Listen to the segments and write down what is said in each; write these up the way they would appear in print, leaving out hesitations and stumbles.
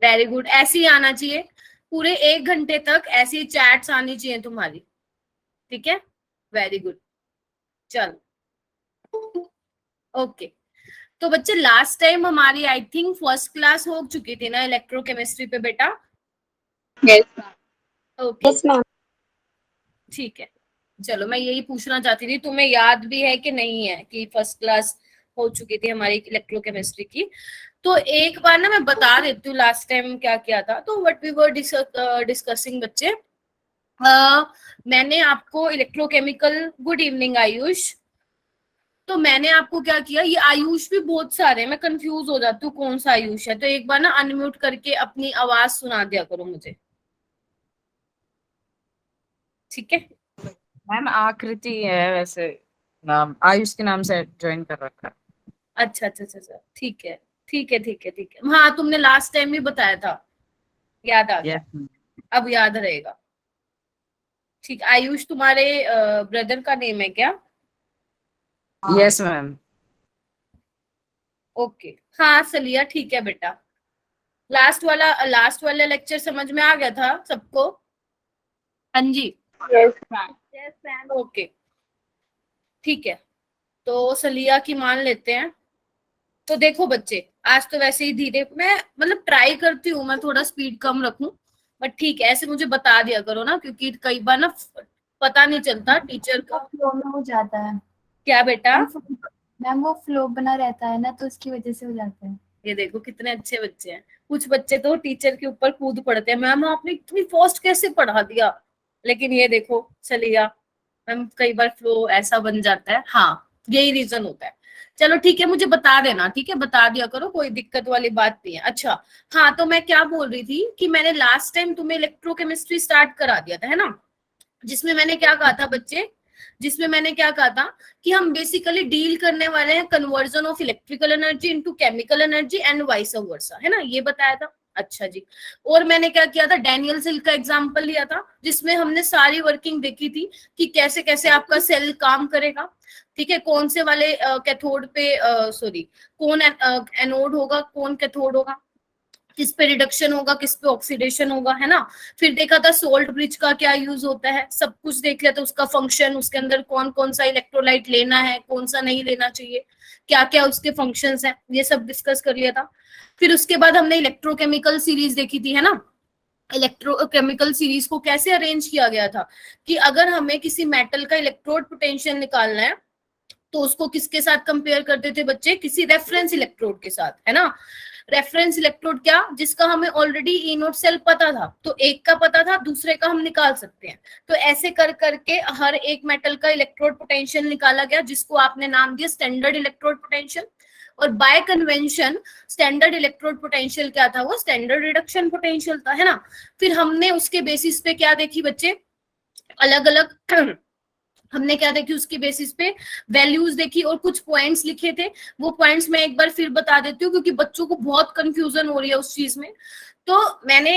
Very good, ऐसे ही आना चाहिए पूरे 1 घंटे तक, ऐसी चैट्स आनी चाहिए तुम्हारी, ठीक है, वेरी गुड। चलो ओके, तो बच्चे लास्ट टाइम हमारी आई थिंक फर्स्ट क्लास हो चुकी थी ना इलेक्ट्रोकेमिस्ट्री पे बेटा? Yes ma'am. Okay yes ma'am. ठीक है, चलो मैं यही पूछना चाहती थी तुम्हें याद भी है कि नहीं है कि फर्स्ट क्लास हो चुकी थी हमारी इलेक्ट्रोकेमिस्ट्री की। तो एक बार ना मैं बता देती हूँ लास्ट टाइम क्या किया था। तो व्हाट वी वर डिस्कसिंग बच्चे, मैंने आपको इलेक्ट्रोकेमिकल, गुड इवनिंग आयुष, तो मैंने आपको क्या किया, ये आयुष भी बहुत सारे, मैं कंफ्यूज हो जाती हूँ कौन सा आयुष है, तो एक बार ना अनम्यूट करके अपनी आवाज सुना दिया करो मुझे, ठीक है? मैम आकृति है वैसे, नाम आयुष के नाम से ज्वाइन कर रखा है। अच्छा अच्छा अच्छा अच्छा, ठीक है ठीक है ठीक है ठीक है, हाँ तुमने लास्ट टाइम भी बताया था, याद आ गया, यस अब याद रहेगा। ठीक, आयुष तुम्हारे ब्रदर का नेम है क्या? Yes ma'am. ओके, हाँ सलिया, ठीक है बेटा। लास्ट वाला लेक्चर समझ में आ गया था सबको? हाँ जी, yes ma'am. Yes ma'am, okay ठीक है, तो सलिया की मान लेते हैं। तो देखो बच्चे, आज तो वैसे ही धीरे, मैं मतलब ट्राई करती हूँ मैं थोड़ा स्पीड कम रखूं, बट ठीक है, ऐसे मुझे बता दिया करो ना, क्योंकि कई बार ना पता नहीं चलता टीचर को। फ्लो में हो जाता है क्या बेटा? मैम, वो फ्लो बना रहता है ना, तो उसकी वजह से हो जाता है। ये देखो कितने अच्छे बच्चे हैं, कुछ बच्चे तो टीचर के ऊपर कूद पड़ते हैं, मैम आपने इतनी फास्ट कैसे पढ़ा दिया, लेकिन ये देखो चलिए मैम, कई बार फ्लो ऐसा बन जाता है, हाँ यही रीजन होता है। चलो ठीक है, मुझे बता देना, ठीक है, बता दिया करो, कोई दिक्कत वाली बात नहीं है। अच्छा, हाँ तो मैं क्या बोल रही थी कि मैंने लास्ट टाइम तुम्हें इलेक्ट्रोकेमिस्ट्री स्टार्ट करा दिया था, है ना, जिसमें मैंने क्या कहा था बच्चे, जिसमें मैंने क्या कहा था कि हम बेसिकली डील करने वाले हैं conversion of electrical energy into chemical energy and vice versa, है ना, ये बताया था। अच्छा जी, और मैंने क्या किया था, डैनियल सेल का एग्जांपल लिया था, जिसमें हमने सारी वर्किंग देखी थी कि कैसे कैसे आपका सेल काम करेगा, ठीक है, कौन से वाले कैथोड पे सॉरी कौन एनोड होगा, कौन कैथोड होगा, किस पे रिडक्शन होगा, किस पे ऑक्सीडेशन होगा, है ना। फिर देखा था सोल्ट ब्रिज का क्या यूज होता है, सब कुछ देख लिया था, उसका फंक्शन, उसके अंदर कौन कौन सा इलेक्ट्रोलाइट लेना है, कौन सा नहीं लेना चाहिए, क्या क्या उसके फंक्शंस हैं, ये सब डिस्कस कर लिया था। फिर उसके बाद हमने इलेक्ट्रोकेमिकल सीरीज देखी थी, है ना। इलेक्ट्रोकेमिकल सीरीज को कैसे अरेंज किया गया था कि अगर हमें किसी मेटल का इलेक्ट्रोड पोटेंशियल निकालना है तो उसको किसके साथ कंपेयर करते थे बच्चे, किसी रेफरेंस इलेक्ट्रोड के साथ, है ना। रेफरेंस इलेक्ट्रोड क्या, जिसका हमें ऑलरेडी ई नोट सेल पता था, तो एक का पता था, दूसरे का हम निकाल सकते हैं। तो ऐसे कर करके हर एक मेटल का इलेक्ट्रोड पोटेंशियल निकाला गया, जिसको आपने नाम दिया स्टैंडर्ड इलेक्ट्रोड पोटेंशियल। और bye convention standard electrode potential क्या था, वो स्टैंडर्ड रिडक्शन पोटेंशियल था, है ना। फिर हमने उसके बेसिस पे क्या देखी बच्चे, अलग अलग हमने क्या देखी, उसकी बेसिस पे वैल्यूज देखी और कुछ पॉइंट्स लिखे थे। वो पॉइंट्स मैं एक बार फिर बता देती हूँ, क्योंकि बच्चों को बहुत कंफ्यूजन हो रही है उस चीज में। तो मैंने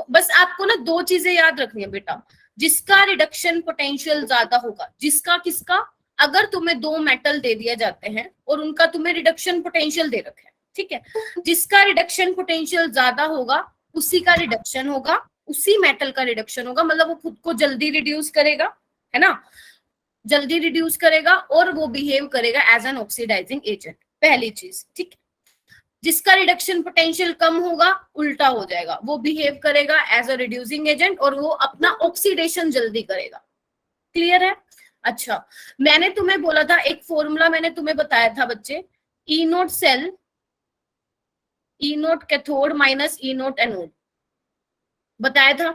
बस आपको ना 2 चीजें याद रखनी है बेटा, जिसका रिडक्शन पोटेंशियल ज्यादा होगा, जिसका किसका, अगर तुम्हें 2 मेटल दे दिए जाते हैं और उनका तुम्हें रिडक्शन पोटेंशियल दे रखा है, ठीक है, जिसका रिडक्शन पोटेंशियल ज्यादा होगा उसी का रिडक्शन होगा, उसी मेटल का रिडक्शन होगा, मतलब वो खुद को जल्दी रिड्यूस करेगा, है ना, जल्दी रिड्यूस करेगा और वो बिहेव करेगा एज एन ऑक्सीडाइजिंग एजेंट, पहली चीज, ठीक है। जिसका रिडक्शन पोटेंशियल कम होगा उल्टा हो जाएगा, वो बिहेव करेगा एज अ रिड्यूसिंग एजेंट और वो अपना ऑक्सीडेशन जल्दी करेगा। क्लियर है? अच्छा, मैंने तुम्हें बोला था एक फॉर्मूला, मैंने तुम्हें बताया था बच्चे, ई naught cell, E naught cathode minus E naught anode, बताया था।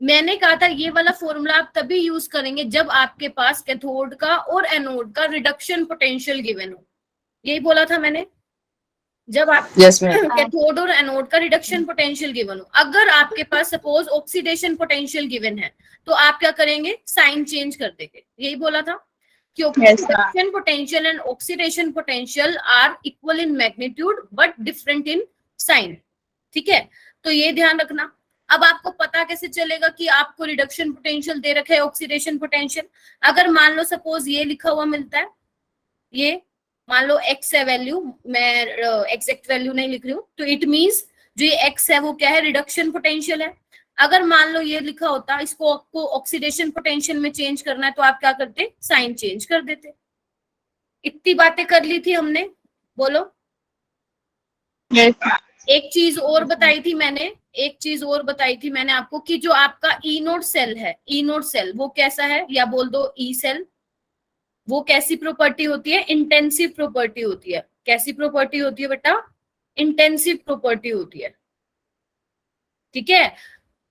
मैंने कहा था ये वाला फॉर्मूला आप तभी यूज करेंगे जब आपके पास कैथोड का और एनोड का रिडक्शन पोटेंशियल गिवन हो, यही बोला था मैंने, जब आप यस मैम। कैथोड और एनोड का रिडक्शन पोटेंशियल गिवन हो। अगर आपके पास सपोज ऑक्सीडेशन पोटेंशियल गिवन है तो आप क्या करेंगे, साइन चेंज कर देंगे, यही बोला था, क्योंकि reduction potential and oxidation potential are equal in magnitude but different in sign, ठीक है, तो ये ध्यान रखना। अब आपको पता कैसे चलेगा कि आपको रिडक्शन पोटेंशियल दे रखा है, ऑक्सीडेशन पोटेंशियल, अगर मान लो सपोज ये लिखा हुआ मिलता है, ये मान लो x है वैल्यू, मैं एग्जैक्ट वैल्यू नहीं लिख रही हूँ, तो इट मींस जो ये x है वो क्या है, रिडक्शन पोटेंशियल है। अगर मान लो ये लिखा होता इसको आपको ऑक्सीडेशन पोटेंशियल में चेंज करना है, तो आप क्या करते, साइन चेंज कर देते। इतनी बातें कर ली थी हमने, बोलो। Yes, ma'am. एक चीज और बताई थी मैंने, एक चीज और बताई थी मैंने आपको कि जो आपका ई नोड सेल है, ई नोड सेल वो कैसा है, या बोल दो ई सेल, वो कैसी प्रॉपर्टी होती है, इंटेंसिव प्रॉपर्टी होती है। कैसी प्रॉपर्टी होती है बेटा, इंटेंसिव प्रॉपर्टी होती है, ठीक है।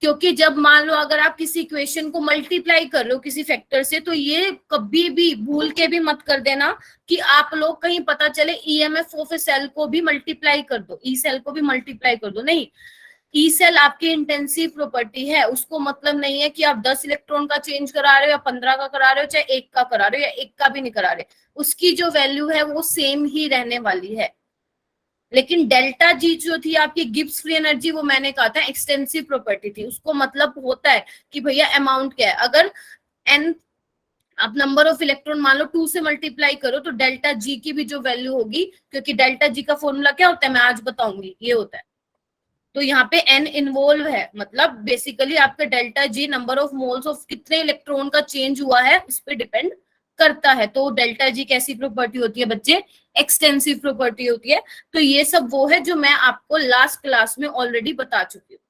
क्योंकि जब मान लो अगर आप किसी इक्वेशन को मल्टीप्लाई कर रहे हो किसी फैक्टर से, तो ये कभी भी भूल के भी मत कर देना कि आप लोग कहीं पता चले ईएमएफ ऑफ ए सेल को भी मल्टीप्लाई कर दो, ई सेल को भी मल्टीप्लाई कर दो, नहीं। ई सेल आपकी इंटेंसिव प्रॉपर्टी है, उसको मतलब नहीं है कि आप 10 इलेक्ट्रॉन का चेंज करा रहे हो या 15 का करा रहे हो, चाहे 1 का करा रहे हो या 1 का भी नहीं करा रहे, उसकी जो वैल्यू है वो सेम ही रहने वाली है। लेकिन डेल्टा जी जो थी आपकी गिब्स फ्री एनर्जी, वो मैंने कहा था एक्सटेंसिव प्रॉपर्टी थी, उसको मतलब होता है कि भैया अमाउंट क्या है। अगर एन आप नंबर ऑफ इलेक्ट्रॉन मान लो 2 से मल्टीप्लाई करो, तो डेल्टा जी की भी जो वैल्यू होगी, क्योंकि डेल्टा जी का फॉर्मूला क्या होता है मैं आज बताऊंगी, ये होता है। तो यहाँ पे एन इन्वॉल्व है, मतलब बेसिकली आपका delta G number of moles of कितने इलेक्ट्रॉन का चेंज हुआ है उस पर डिपेंड करता है। तो डेल्टा जी कैसी प्रॉपर्टी होती है बच्चे, एक्सटेंसिव प्रॉपर्टी होती है। तो ये सब वो है जो मैं आपको लास्ट क्लास में ऑलरेडी बता चुकी हूँ।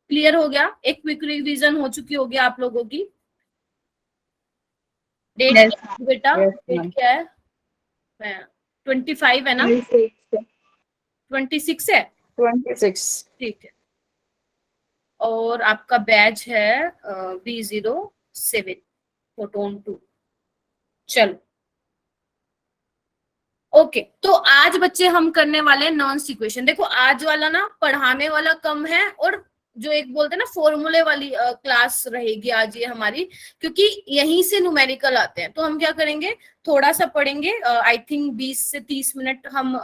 क्लियर हो गया, एक क्विक रिवीजन हो चुकी होगी आप लोगों की। डेट Yes, बेटा, Yes, डेट ma'am. क्या है, 25 है ना, 26. 26 है, 26. ठीक है। और आपका बैच है B07 फोटोन 2। चलो ओके, तो आज बच्चे हम करने वाले हैं नॉन्स इक्वेशन। देखो आज वाला ना पढ़ाने वाला कम है, और जो एक बोलते हैं ना फॉर्मूले वाली क्लास रहेगी आज ये हमारी, क्योंकि यहीं से न्यूमेरिकल आते हैं। तो हम क्या करेंगे, थोड़ा सा पढ़ेंगे, आई थिंक 20 से 30 मिनट हम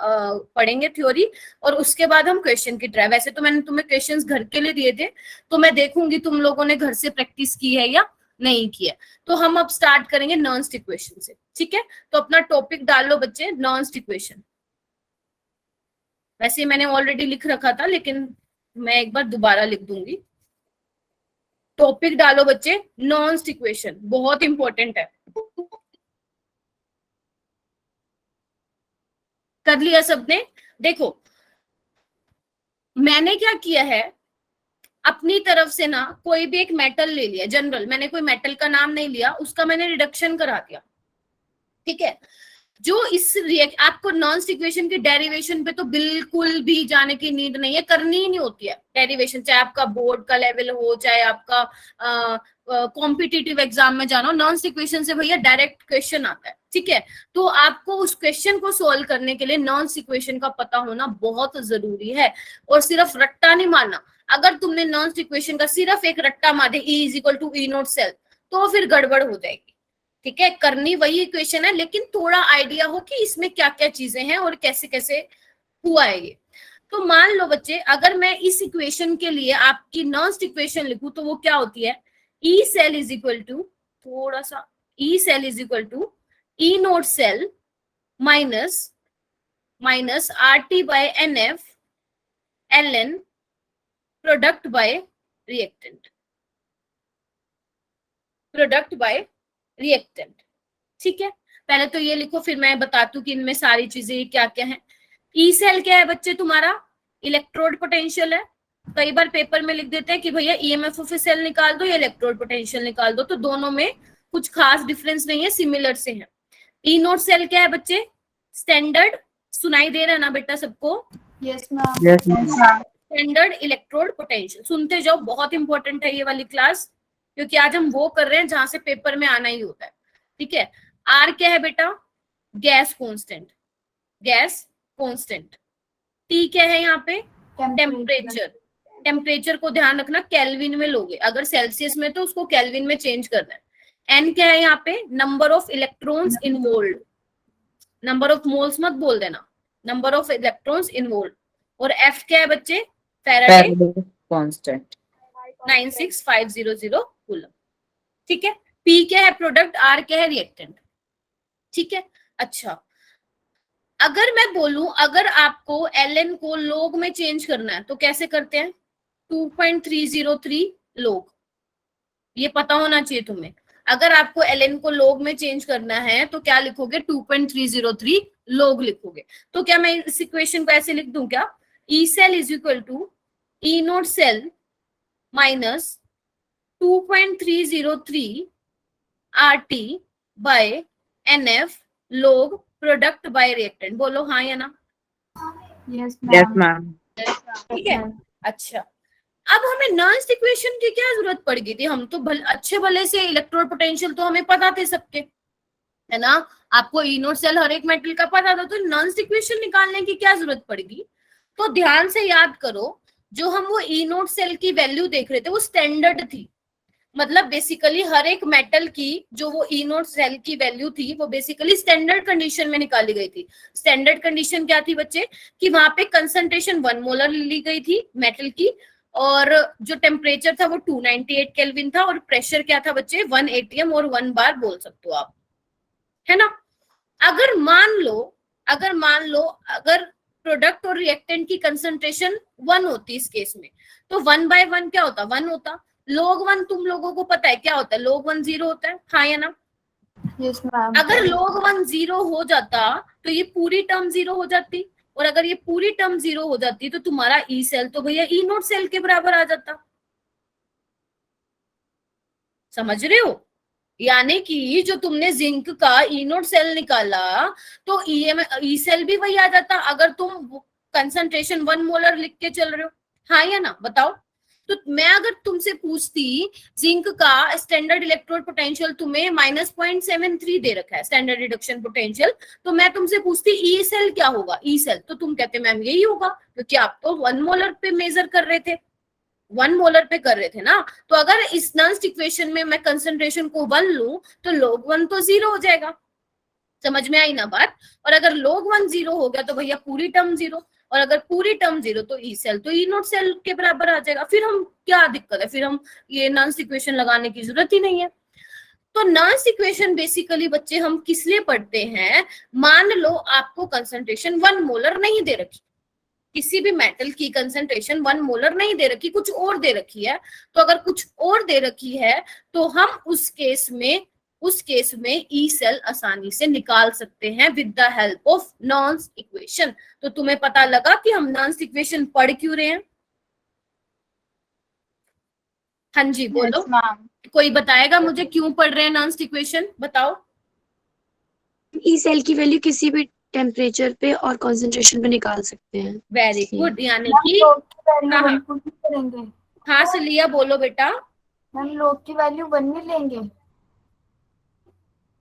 पढ़ेंगे थ्योरी, और उसके बाद हम क्वेश्चन की ट्राई। वैसे तो मैंने तुम्हें क्वेश्चंस घर के लिए दिए थे, तो मैं देखूंगी तुम लोगों ने घर से प्रैक्टिस की है या नहीं की है। तो हम अब स्टार्ट करेंगे नॉन्स इक्वेशन से, ठीक है। तो अपना टॉपिक डाल लो बच्चे, नॉन्स इक्वेशन। वैसे मैंने ऑलरेडी लिख रखा था, लेकिन मैं एक बार दोबारा लिख दूंगी। टॉपिक डालो बच्चे, नॉन्स इक्वेशन, बहुत इंपॉर्टेंट है। कर लिया सबने? देखो मैंने क्या किया है, अपनी तरफ से ना कोई भी एक मेटल ले लिया, जनरल, मैंने कोई मेटल का नाम नहीं लिया, उसका मैंने रिडक्शन करा दिया, ठीक है। जो इस रिएक्ट आपको नॉन्स इक्वेशन की डेरिवेशन पे तो बिल्कुल भी जाने की नीड नहीं है, करनी ही नहीं होती है डेरिवेशन, चाहे आपका बोर्ड का लेवल हो, चाहे आपका कॉम्पिटिटिव एग्जाम में जाना हो, नॉन्स इक्वेशन से भैया डायरेक्ट क्वेश्चन आता है, ठीक है। तो आपको उस क्वेश्चन को सोल्व करने के लिए नॉन्स इक्वेशन का पता होना बहुत जरूरी है, और सिर्फ रट्टा नहीं मारना। अगर तुमने नॉन्स इक्वेशन का सिर्फ एक रट्टा मार दिया, E is equal to E naught cell, तो फिर गड़बड़ हो जाएगी, ठीक है। करनी वही इक्वेशन है, लेकिन थोड़ा आइडिया हो कि इसमें क्या क्या चीजें हैं और कैसे कैसे हुआ है ये। तो मान लो बच्चे, अगर मैं इस इक्वेशन के लिए आपकी नॉन्स्ट इक्वेशन लिखूं, तो वो क्या होती है, E cell is equal to, थोड़ा सा, E cell is equal to E naught cell minus minus R T by N F L N product by reactant, product by reactant, ठीक है। पहले तो ये लिखो, फिर मैं बताती हूँ कि इनमें सारी चीजें क्या क्या है। ई सेल क्या है बच्चे, तुम्हारा इलेक्ट्रोड पोटेंशियल है। कई बार पेपर में लिख देते हैं कि भैया ईएमएफ ऑफ सेल निकाल दो या इलेक्ट्रोड पोटेंशियल निकाल दो, तो दोनों में कुछ खास डिफरेंस नहीं है, सिमिलर से है। ई नोट सेल क्या है बच्चे, स्टैंडर्ड, सुनाई दे रहा है ना बेटा सबको, yes ma'am. Yes, ma'am. Standard electrode potential. सुनते जाओ, बहुत इंपॉर्टेंट है ये वाली क्लास, क्योंकि आज हम वो कर रहे हैं जहां से पेपर में आना ही होता है, ठीक है। आर क्या है बेटा, gas constant, gas constant. T क्या है यहाँ पे, टेम्परेचर, टेम्परेचर को ध्यान रखना केल्विन में लोगे, अगर सेल्सियस में तो उसको केल्विन में चेंज करना है। एन क्या है यहाँ पे, number of electrons involve, number of moles मत बोल देना, नंबर ऑफ इलेक्ट्रॉन्स इन्वॉल्व। और एफ क्या है बच्चे, फैराडे Faraday constant. 96500 कूलम, ठीक है। पी क्या है, प्रोडक्ट, आर क्या है, रिएक्टेंट, ठीक है। अच्छा, अगर मैं बोलूं, अगर आपको ln को log में चेंज करना है तो कैसे करते हैं? 2.303 log, ये पता होना चाहिए तुम्हें। अगर आपको ln को log में चेंज करना है तो क्या लिखोगे? 2.303 log लिखोगे। तो क्या मैं इस इक्वेशन को ऐसे लिख दूं क्या? E cell is equal to E naught cell minus 2.303 RT by NF log product by reactant. बोलो हाँ या ना? Yes Yes, ma'am. ma'am. ठीक है, अच्छा। अब हमें नॉइस इक्वेशन की क्या जरूरत पड़ गई थी? हम तो अच्छे भले से इलेक्ट्रोड पोटेंशियल तो हमें पता थे सबके, है ना? आपको ई नोट सेल हर एक मेटल का पता था, तो नॉइस इक्वेशन निकालने की क्या जरूरत पड़ेगी? तो ध्यान से याद करो, जो हम वो ई नोट सेल की वैल्यू देख रहे थे वो स्टैंडर्ड थी। मतलब बेसिकली हर एक मेटल की जो वो ई नोट सेल की वैल्यू थी वो बेसिकली स्टैंडर्ड कंडीशन में निकाली गई थी। स्टैंडर्ड कंडीशन क्या थी बच्चे? कि वहां पे कंसंट्रेशन 1 मोलर ली गई थी मेटल की, और जो टेम्परेचर था वो 298 केल्विन था, और प्रेशर क्या था बच्चे? 1 atm और 1 बार बोल सकते हो आप, है ना? अगर मान लो अगर प्रोडक्ट और रिएक्टेंट की कंसंट्रेशन 1 होती इस केस में, तो 1/1 क्या होता? 1 होता। log 1 तुम लोगों को पता है क्या होता है? log 1 0 होता है, हाँ या ना? Yes ma'am. अगर log 1 0 हो जाता तो ये पूरी टर्म 0 हो जाती, और अगर ये पूरी टर्म 0 हो जाती तो तुम्हारा ई सेल तो भैया ई नोट सेल के बराबर आ जाता। समझ रहे हो? यानी कि जो तुमने जिंक का ई नोट सेल निकाला तो ई सेल भी वही आ जाता अगर तुम कंसंट्रेशन 1 मोलर लिख के चल रहे हो, हाँ या ना? बताओ। तो मैं अगर तुमसे पूछती जिंक का स्टैंडर्ड इलेक्ट्रोड पोटेंशियल तुम्हें -0.73 दे रखा है स्टैंडर्ड रिडक्शन पोटेंशियल, तो मैं तुमसे पूछती ई सेल क्या होगा? ई सेल तो तुम कहते मैम यही होगा, क्योंकि आप तो 1 मोलर पे मेजर कर रहे थे, 1 मोलर पे कर रहे थे ना। तो अगर इस नॉइस इक्वेशन में मैं कंसंट्रेशन को 1 लूं तो log 1 तो 0 हो जाएगा। समझ में आई ना बात? और अगर log 1 0 हो गया तो भैया पूरी टर्म 0, और अगर पूरी टर्म 0 तो ई सेल तो ई नोट सेल के बराबर आ जाएगा। फिर हम क्या दिक्कत है? फिर हम ये नॉइस इक्वेशन लगाने की जरूरत ही नहीं है। तो नॉइस इक्वेशन बेसिकली बच्चे हम किस लिए पढ़ते हैं? मान लो आपको कंसंट्रेशन 1 मोलर नहीं दे रखी, किसी भी मेटल की कंसंट्रेशन 1 मोलर नहीं दे रखी, कुछ और दे रखी है। तो अगर कुछ और दे रखी है तो हम उस केस में ई सेल आसानी से निकाल सकते हैं with the help of noise equation. तो तुम्हें पता लगा कि हम नॉइस इक्वेशन पढ़ क्यों रहे हैं? हाँ जी बोलो। Yes ma'am. कोई बताएगा मुझे क्यों पढ़ रहे हैं नॉइस इक्वेशन? बताओ। ई सेल की वैल्यू किसी भी टेम्परेचर पे और कंसंट्रेशन पे निकाल सकते हैं। वेरी गुड, यानी मैम कि log की वैल्यू हाँ 1 को भी करेंगे। हाँ सलिया बोलो बेटा। मैम log की वैल्यू 1 में लेंगे।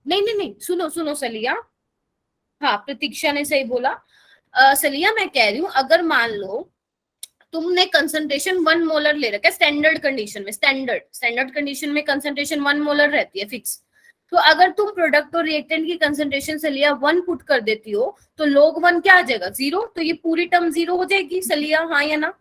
नहीं सुनो सुनो सलिया, हाँ प्रतीक्षा ने सही बोला। सलिया मैं कह रही हूँ अगर मान लो तुमने कंसंट्रेशन 1 मोलर ले रखा है स्टैंडर्ड कंडीशन में, स्टैंडर्ड कंडीशन में कंसंट्रेशन 1 मोलर रहती है फिक्स, तो अगर तुम प्रोडक्ट और रिएक्टेंट की कंसंट्रेशन सलिया 1 पुट कर देती हो तो log 1 क्या आ जाएगा? 0। तो ये पूरी टर्म 0 हो जाएगी सलिया, हाँ या ना?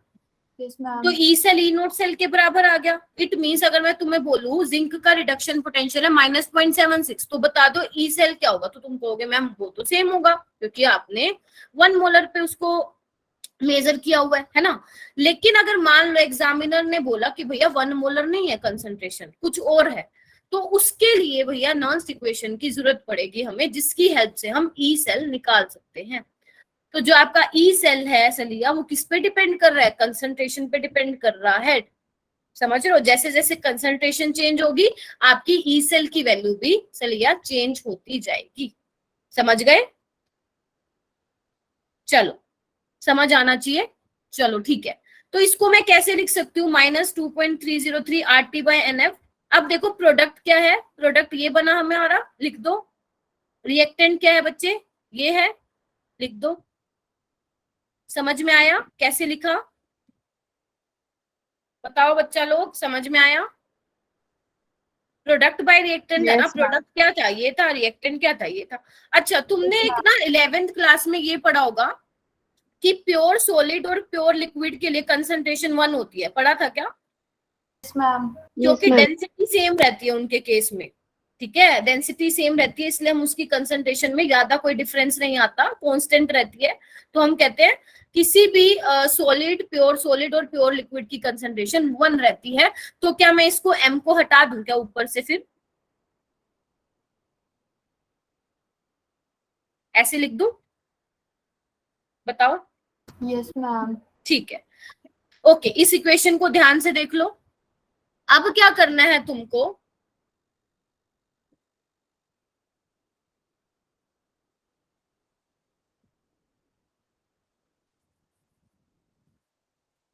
Yes ma'am. तो E cell E naught cell के बराबर आ गया। इट मींस अगर मैं तुम्हें बोलूं जिंक का रिडक्शन पोटेंशियल है -0.76, तो बता दो ई सेल क्या होगा? तो तुम कहोगे मैम वो तो सेम होगा क्योंकि आपने 1 मोलर पे उसको मेजर किया हुआ है ना। लेकिन अगर मान लो एग्जामिनर ने बोला कि भैया 1 मोलर नहीं है कंसंट्रेशन, कुछ और है, तो उसके लिए भैया नॉइस इक्वेशन की जरूरत पड़ेगी हमें, जिसकी हेल्प से हम ई सेल निकाल सकते हैं। तो जो आपका ई सेल है सलिया वो किस पे डिपेंड कर रहा है? कंसंट्रेशन पे डिपेंड कर रहा है। समझ रहे हो? जैसे जैसे कंसंट्रेशन चेंज होगी आपकी ई सेल की वैल्यू भी सलिया चेंज होती जाएगी। समझ गए? चलो समझ आना चाहिए। चलो ठीक है, तो इसको मैं कैसे लिख सकती हूँ? -2.303 RT बाय NF। अब देखो प्रोडक्ट क्या है, प्रोडक्ट ये बना हमारा, लिख दो। रिएक्टेंट क्या है बच्चे? ये है, लिख दो। समझ में आया कैसे लिखा? बताओ बच्चा लोग, समझ में आया? प्रोडक्ट बाय रिएक्टेंट है ना, Yes, प्रोडक्ट क्या था? ये था, रिएक्टेंट क्या था? ये था। अच्छा तुमने Yes, एक ना 11th क्लास में ये पढ़ा होगा कि प्योर सॉलिड और प्योर लिक्विड के लिए कंसंट्रेशन 1 होती है, पढ़ा था क्या? Yes ma'am. क्योंकि ma'am. डेंसिटी सेम रहती है उनके केस में, ठीक है, डेंसिटी सेम रहती है इसलिए हम उसकी कंसंट्रेशन में ज्यादा कोई डिफरेंस नहीं आता, कांस्टेंट रहती है, तो हम कहते हैं किसी भी सॉलिड, प्योर सॉलिड और प्योर लिक्विड की कंसंट्रेशन 1 रहती है। तो क्या मैं इसको m को हटा दूं क्या ऊपर से, फिर ऐसे लिख दूं, बताओ? Yes ma'am. ठीक है, ओके, इस इक्वेशन को ध्यान से देख लो। अब क्या करना है तुमको,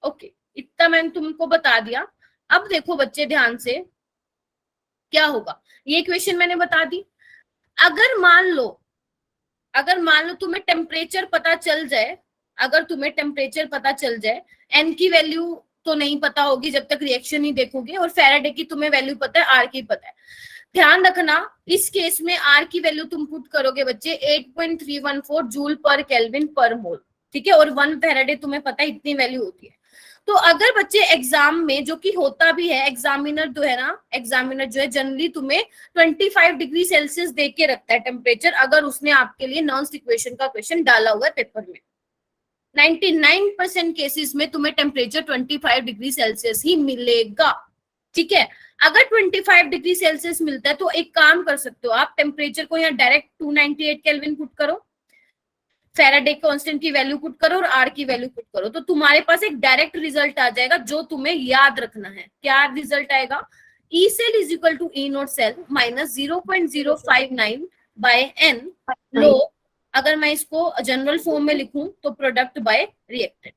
ओके, इतना मैंने तुमको बता दिया। अब देखो बच्चे ध्यान से, क्या होगा, ये इक्वेशन मैंने बता दी। अगर मान लो तुम्हें टेम्परेचर पता चल जाए, अगर तुम्हें टेम्परेचर पता चल जाए, एन की वैल्यू तो नहीं पता होगी जब तक रिएक्शन नहीं देखोगे, और फैराडे की तुम्हें वैल्यू पता है, आर की पता है। ध्यान रखना, इस केस में आर की वैल्यू तुम पुट करोगे बच्चे 8.314 जूल पर केल्विन पर मोल, ठीक है, और 1 फैराडे तुम्हें पता है इतनी वैल्यू होती है। तो अगर बच्चे एग्जाम में, जो कि होता भी है, एग्जामिनर जो है ना, एग्जामिनर जो है जनरली तुम्हें 25 डिग्री सेल्सियस दे के रखता है टेम्परेचर, अगर उसने आपके लिए नॉन्स इक्वेशन का क्वेश्चन डाला हुआ है पेपर में। 99% केसेस में तुम्हें टेम्परेचर 25 डिग्री सेल्सियस ही मिलेगा, ठीक है। अगर 25 डिग्री सेल्सियस मिलता है तो एक काम कर सकते हो आप, टेम्परेचर को यहाँ डायरेक्ट 298 केल्विन पुट करो, फैराडे कांस्टेंट की वैल्यू पुट करो और आर की वैल्यू पुट करो, तो तुम्हारे पास एक डायरेक्ट रिजल्ट आ जाएगा जो तुम्हें याद रखना है। क्या रिजल्ट आएगा? E cell is equal to E naught cell minus 0.059 by n log, अगर मैं इसको जनरल फॉर्म में लिखूं तो प्रोडक्ट बाय रिएक्टेंट।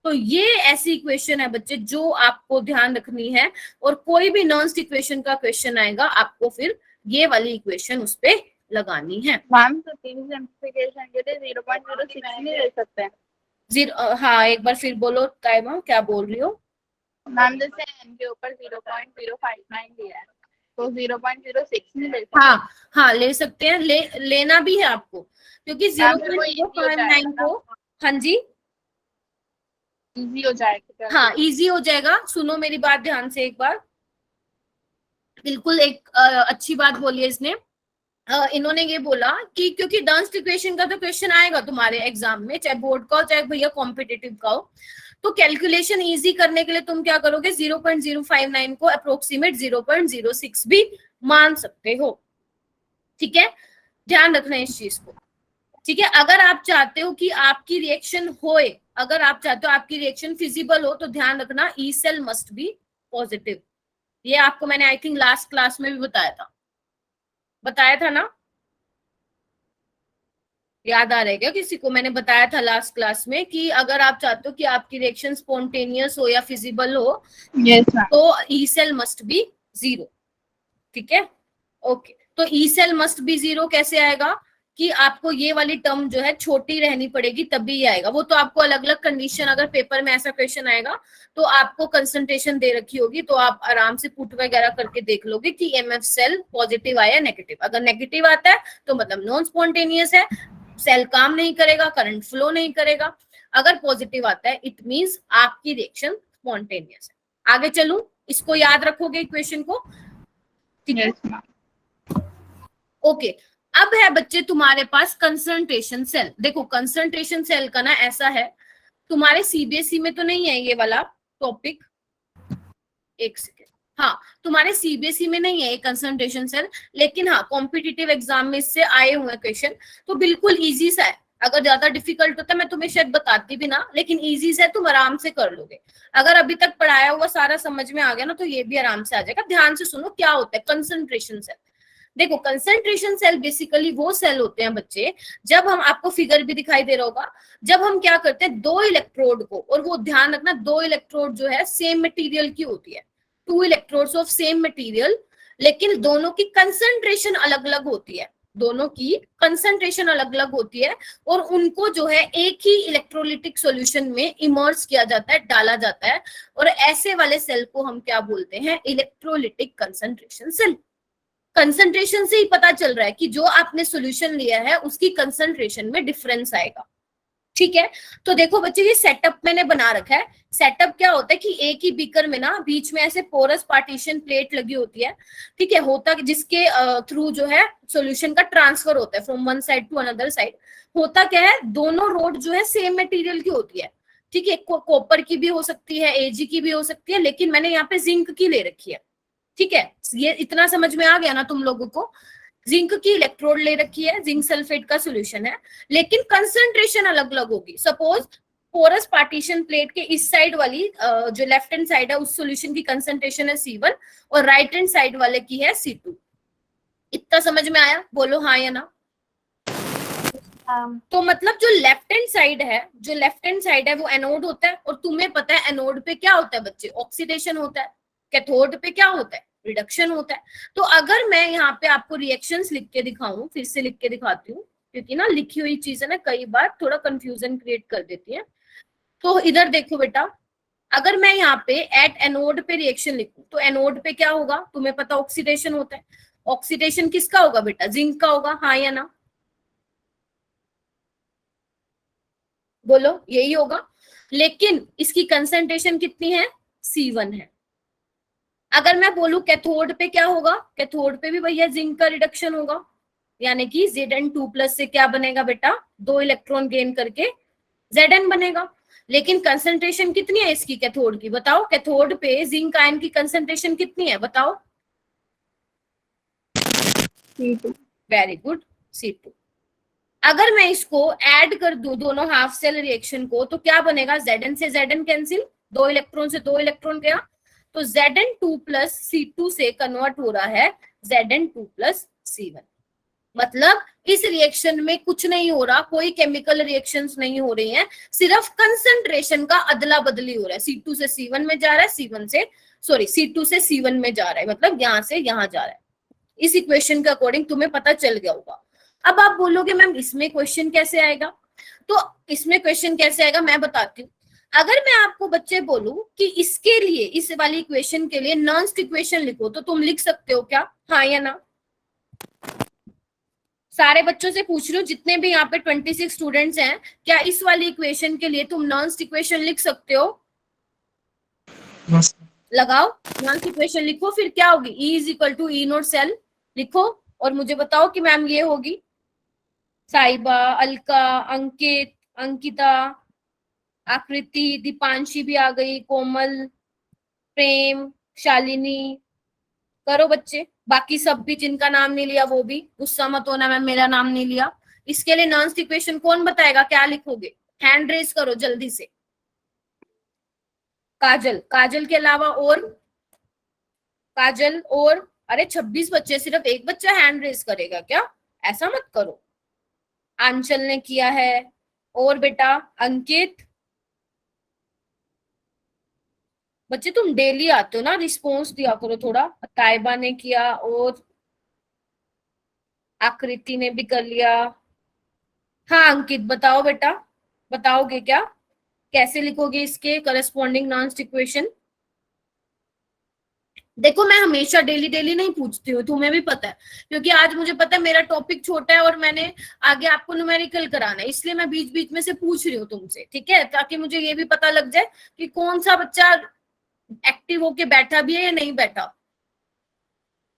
तो ये ऐसी इक्वेशन है बच्चे जो आपको ध्यान रखनी है, और कोई भी नॉन इक्वेशन का क्वेश्चन आएगा आपको फिर ये वाली इक्वेशन उस पे लगानी है। मैम तो तीन सिंप्लीफिकेशन के लिए 0.06 नहीं ले सकते? हाँ, एक बार फिर बोलो ताइमा, क्या बोल रही हो? मैम जैसे n के ऊपर 0.059 दिया है तो 0.06 नहीं ले सकते? हाँ ले सकते हैं, लेना भी है आपको, क्योंकि 0.059 को, हाँ जी, इजी हो जाएगा। हाँ इजी हो जाएगा। सुनो मेरी बात ध्यान से एक बार, बिल्कुल एक अच्छी बात बोली है इसने। इन्होंने ये बोला कि क्योंकि डांस इक्वेशन का तो क्वेश्चन आएगा तुम्हारे एग्जाम में, चाहे बोर्ड का हो चाहे भैया कॉम्पिटिटिव का हो, तो कैलकुलेशन इजी करने के लिए तुम क्या करोगे, 0.059 को अप्रोक्सीमेट 0.06 भी मान सकते हो, ठीक है। ध्यान रखना इस चीज को, ठीक है। अगर आप चाहते हो कि आपकी रिएक्शन होए, अगर आप चाहते हो आपकी रिएक्शन फिजिबल हो, तो ध्यान रखना E cell must be positive. ये आपको मैंने आई थिंक लास्ट क्लास में भी बताया था ना, याद आ रहा है क्या किसी को? मैंने बताया था लास्ट क्लास में कि अगर आप चाहते हो कि आपकी रिएक्शन स्पॉन्टेनियस हो या फिजिबल हो, yes, तो ई सेल मस्ट बी 0, ठीक है, ओके। तो ई सेल मस्ट बी 0 कैसे आएगा कि आपको ये वाली टर्म जो है छोटी रहनी पड़ेगी तभी ये आएगा। वो तो आपको अलग अलग कंडीशन, अगर पेपर में ऐसा क्वेश्चन आएगा तो आपको कंसंट्रेशन दे रखी होगी, तो आप आराम से पुट वगैरह करके देख लोगे कि एमएफ सेल पॉजिटिव आया नेगेटिव। अगर नेगेटिव आता है तो मतलब नॉन स्पॉन्टेनियस है, सेल काम नहीं करेगा, करंट फ्लो नहीं करेगा। अगर पॉजिटिव आता है इट मींस आपकी रिएक्शन स्पॉन्टेनियस है। आगे चलूं, इसको याद रखोगे इक्वेशन को, ठीक है, ओके। अब है बच्चे तुम्हारे पास कंसंट्रेशन सेल। देखो कंसंट्रेशन सेल का ना ऐसा है, तुम्हारे सीबीएसई में तो नहीं है ये वाला टॉपिक, एक सेकेंड, हाँ तुम्हारे सीबीएसई में नहीं है ये कंसंट्रेशन सेल, लेकिन हाँ कॉम्पिटिटिव एग्जाम में इससे आए हुए क्वेश्चन, तो बिल्कुल इजी सा है। अगर ज्यादा डिफिकल्ट होता मैं तुम्हें शायद बताती भी ना, लेकिन इजी से तुम आराम से कर लोगे। अगर अभी तक पढ़ाया हुआ सारा समझ में आ गया ना, तो ये भी आराम से आ जाएगा। ध्यान से सुनो क्या होता है कंसंट्रेशन सेल। देखो कंसंट्रेशन सेल बेसिकली वो सेल होते हैं बच्चे, जब हम, आपको फिगर भी दिखाई दे रहा होगा, जब हम क्या करते हैं, दो इलेक्ट्रोड को, और वो ध्यान रखना दो इलेक्ट्रोड जो है सेम मटेरियल की होती है, 2 इलेक्ट्रोड्स ऑफ सेम मटेरियल, लेकिन दोनों की कंसंट्रेशन अलग अलग होती है, दोनों की कंसंट्रेशन अलग अलग होती है, और उनको जो है एक ही इलेक्ट्रोलिटिक सॉल्यूशन में इमर्ज किया जाता है, डाला जाता है, और ऐसे वाले सेल को हम क्या बोलते हैं, इलेक्ट्रोलिटिक कंसंट्रेशन सेल। कंसंट्रेशन से ही पता चल रहा है कि जो आपने सॉल्यूशन लिया है उसकी कंसंट्रेशन में डिफरेंस आएगा, ठीक है। तो देखो बच्चे ये सेटअप मैंने बना रखा है। सेटअप क्या होता है कि एक ही बीकर में ना बीच में ऐसे पोरस पार्टीशन प्लेट लगी होती है, ठीक है, होता जिसके थ्रू जो है सॉल्यूशन का ट्रांसफर होता है from one side to another side. होता क्या है, दोनों रोड जो है सेम मटेरियल की होती है, ठीक है, कॉपर की भी हो सकती है, एजी की भी हो सकती है, लेकिन मैंने यहाँ पे जिंक की ले रखी है, ठीक है। ये इतना समझ में आ गया ना तुम लोगों को? जिंक की इलेक्ट्रोड ले रखी है, जिंक सल्फेट का सॉल्यूशन है, लेकिन कंसंट्रेशन अलग अलग होगी। सपोज पोरस पार्टीशन प्लेट के इस साइड वाली जो लेफ्ट हैंड साइड है उस सॉल्यूशन की कंसंट्रेशन है C1 और राइट हैंड साइड वाले की है C2। इतना समझ में आया? बोलो हाँ या ना। तो मतलब जो लेफ्ट हैंड साइड है, जो लेफ्ट हैंड साइड है वो एनोड होता है, और तुम्हें पता है एनोड पे क्या होता है बच्चे? ऑक्सीडेशन होता है। कैथोड पे क्या होता है? रिडक्शन होता है। तो अगर मैं यहाँ पे आपको रिएक्शंस लिख के दिखाऊं, फिर से लिख के दिखाती हूँ, क्योंकि ना लिखी हुई चीजें ना कई बार थोड़ा कंफ्यूजन क्रिएट कर देती है। तो इधर देखो बेटा, अगर मैं यहाँ पे एट एनोड पे रिएक्शन लिखूं तो एनोड पे क्या होगा? तुम्हें पता ऑक्सीडेशन होता है। ऑक्सीडेशन किसका होगा बेटा? जिंक का होगा, हाँ या ना? बोलो यही होगा। लेकिन इसकी कंसंट्रेशन कितनी है? C1 है। अगर मैं बोलूं कैथोड पे क्या होगा? कैथोड पे भी भैया जिंक का रिडक्शन होगा, यानी कि Zn2+ से क्या बनेगा बेटा? 2 इलेक्ट्रॉन गेन करके Zn बनेगा। लेकिन कंसंट्रेशन कितनी है इसकी कैथोड की? बताओ, कैथोड पे जिंक आयन की कंसंट्रेशन कितनी है? बताओ। C2। Very good, C2। अगर मैं इसको ऐड कर दूं दोनों हाफ सेल रिएक्शन को, तो क्या बनेगा? Zn से Zn कैंसिल, 2 इलेक्ट्रॉन से 2 इलेक्ट्रॉन गया, तो Zn2+ C2 से कन्वर्ट हो रहा है Zn2+ C1। मतलब इस रिएक्शन में कुछ नहीं हो रहा, कोई केमिकल रिएक्शंस नहीं हो रही हैं, सिर्फ कंसंट्रेशन का अदला बदली हो रहा है। C2 से C1 में जा रहा है, C2 से C1 में जा रहा है, मतलब यहां से यहां जा रहा है। इस इक्वेशन के अकॉर्डिंग तुम्हें पता चल गया होगा। अब आप बोलोगे मैम इसमें क्वेश्चन कैसे आएगा? तो इसमें क्वेश्चन कैसे आएगा मैं बताती हूँ। अगर मैं आपको बच्चे बोलूं कि इसके लिए, इस वाली इक्वेशन के लिए नॉन्स्ट इक्वेशन लिखो, तो तुम लिख सकते हो क्या? हाँ या ना? सारे बच्चों से पूछ रही हूँ, जितने भी यहाँ पे 26 स्टूडेंट्स हैं, क्या इस वाली इक्वेशन के लिए तुम नॉन्स्ट इक्वेशन लिख सकते हो? लगाओ नॉन्स्ट इक्वेशन, लिखो, फिर क्या होगी? E = E0 लिखो और मुझे बताओ कि मैम ये होगी। साइबा, अलका, अंकित, अंकिता, आकृति, दीपांशी भी आ गई, कोमल, प्रेम, शालिनी, करो बच्चे। बाकी सब भी जिनका नाम नहीं लिया वो भी गुस्सा मत होना, मैम मेरा नाम नहीं लिया। इसके लिए नॉन्स्ट इक्वेशन कौन बताएगा? क्या लिखोगे? हैंड रेज करो जल्दी से। काजल, काजल के अलावा और? काजल और? अरे 26 बच्चे, सिर्फ एक बच्चा हैंड रेज करेगा क्या? ऐसा मत करो। आंचल ने किया है, और बेटा अंकित। बच्चे तुम डेली आते हो ना, रिस्पॉन्स दिया करो थोड़ा। ताइबा ने किया, और आकृति ने भी कर लिया। हाँ अंकित बताओ बेटा, बताओगे क्या? कैसे लिखोगे इसके करस्पॉन्डिंग नॉन्स्ट इक्वेशन? देखो मैं हमेशा डेली डेली नहीं पूछती हूँ, तुम्हें भी पता है, क्योंकि आज मुझे पता है मेरा टॉपिक छोटा है और मैंने आगे आपको न्यूमेरिकल कराना है, इसलिए मैं बीच बीच में से पूछ रही हूँ तुमसे, ठीक है, ताकि मुझे ये भी पता लग जाए कि कौन सा बच्चा एक्टिव होके बैठा भी है या नहीं बैठा।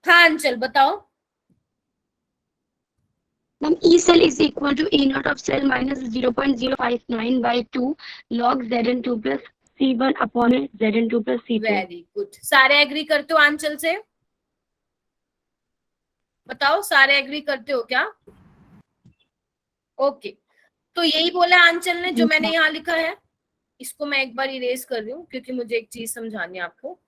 हाँ अंचल बताओ। Ma'am, E cell is equal to E naught of cell minus 0.059 by 2 log Zn2+ C1 upon Zn2+ C2. Very good. सारे एग्री करते हो आंचल से? बताओ सारे एग्री करते हो क्या? ओके, तो यही बोला आंचल ने जो मैंने यहाँ लिखा है। इसको मैं एक बार इरेज कर रही हूँ क्योंकि मुझे एक चीज समझानी है आपको।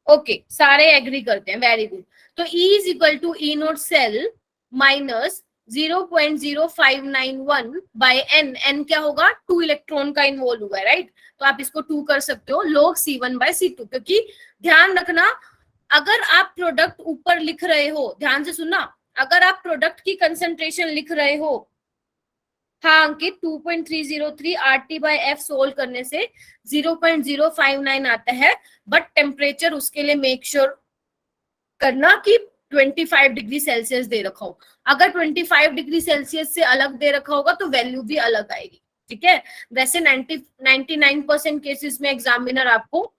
ओके सारे एग्री करते हैं, वेरी गुड। तो E = E0 cell minus 0.0591 by n। n क्या होगा? 2 इलेक्ट्रॉन का इन्वॉल्व हुआ है, राइट? तो आप इसको 2 कर सकते हो, log C1/C2। क्योंकि ध्यान रखना, अगर आप प्रोडक्ट ऊपर लिख रहे हो, ध्यान से सुनना, अगर आप प्रोडक्ट की कंसंट्रेशन लिख रहे हो, हाँ अंकित, 2.303 RT/F सोल्व करने से 0.059 आता है, बट टेम्परेचर उसके लिए मेक श्योर करना कि 25 डिग्री सेल्सियस दे रखा हो, अगर 25 डिग्री सेल्सियस से अलग दे रखा होगा तो वैल्यू भी अलग आएगी, ठीक है। वैसे 99% केसेस में एग्जामिनर आपको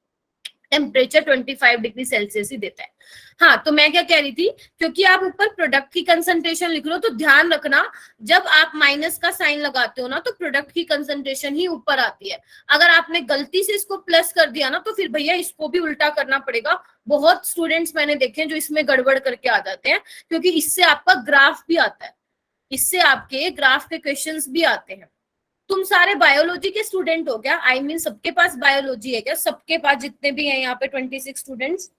टेम्परेचर 25 डिग्री सेल्सियस ही देता है। हाँ, तो मैं क्या कह रही थी, क्योंकि आप ऊपर प्रोडक्ट की कंसंट्रेशन लिख रहे हो तो ध्यान रखना, जब आप माइनस का साइन लगाते हो ना तो प्रोडक्ट की कंसंट्रेशन ही ऊपर आती है। अगर आपने गलती से इसको प्लस कर दिया ना तो फिर भैया इसको भी उल्टा करना पड़ेगा। बहुत स्टूडेंट्स मैंने देखे हैं जो इसमें गड़बड़ करके आ जाते हैं, क्योंकि इससे आपका ग्राफ भी आता है, इससे आपके ग्राफ के क्वेश्चंस भी आते हैं। तुम सारे बायोलॉजी के स्टूडेंट हो क्या? आई मीन सबके पास बायोलॉजी है क्या? सबके पास जितने भी हैं यहाँ पे 26 स्टूडेंट्स?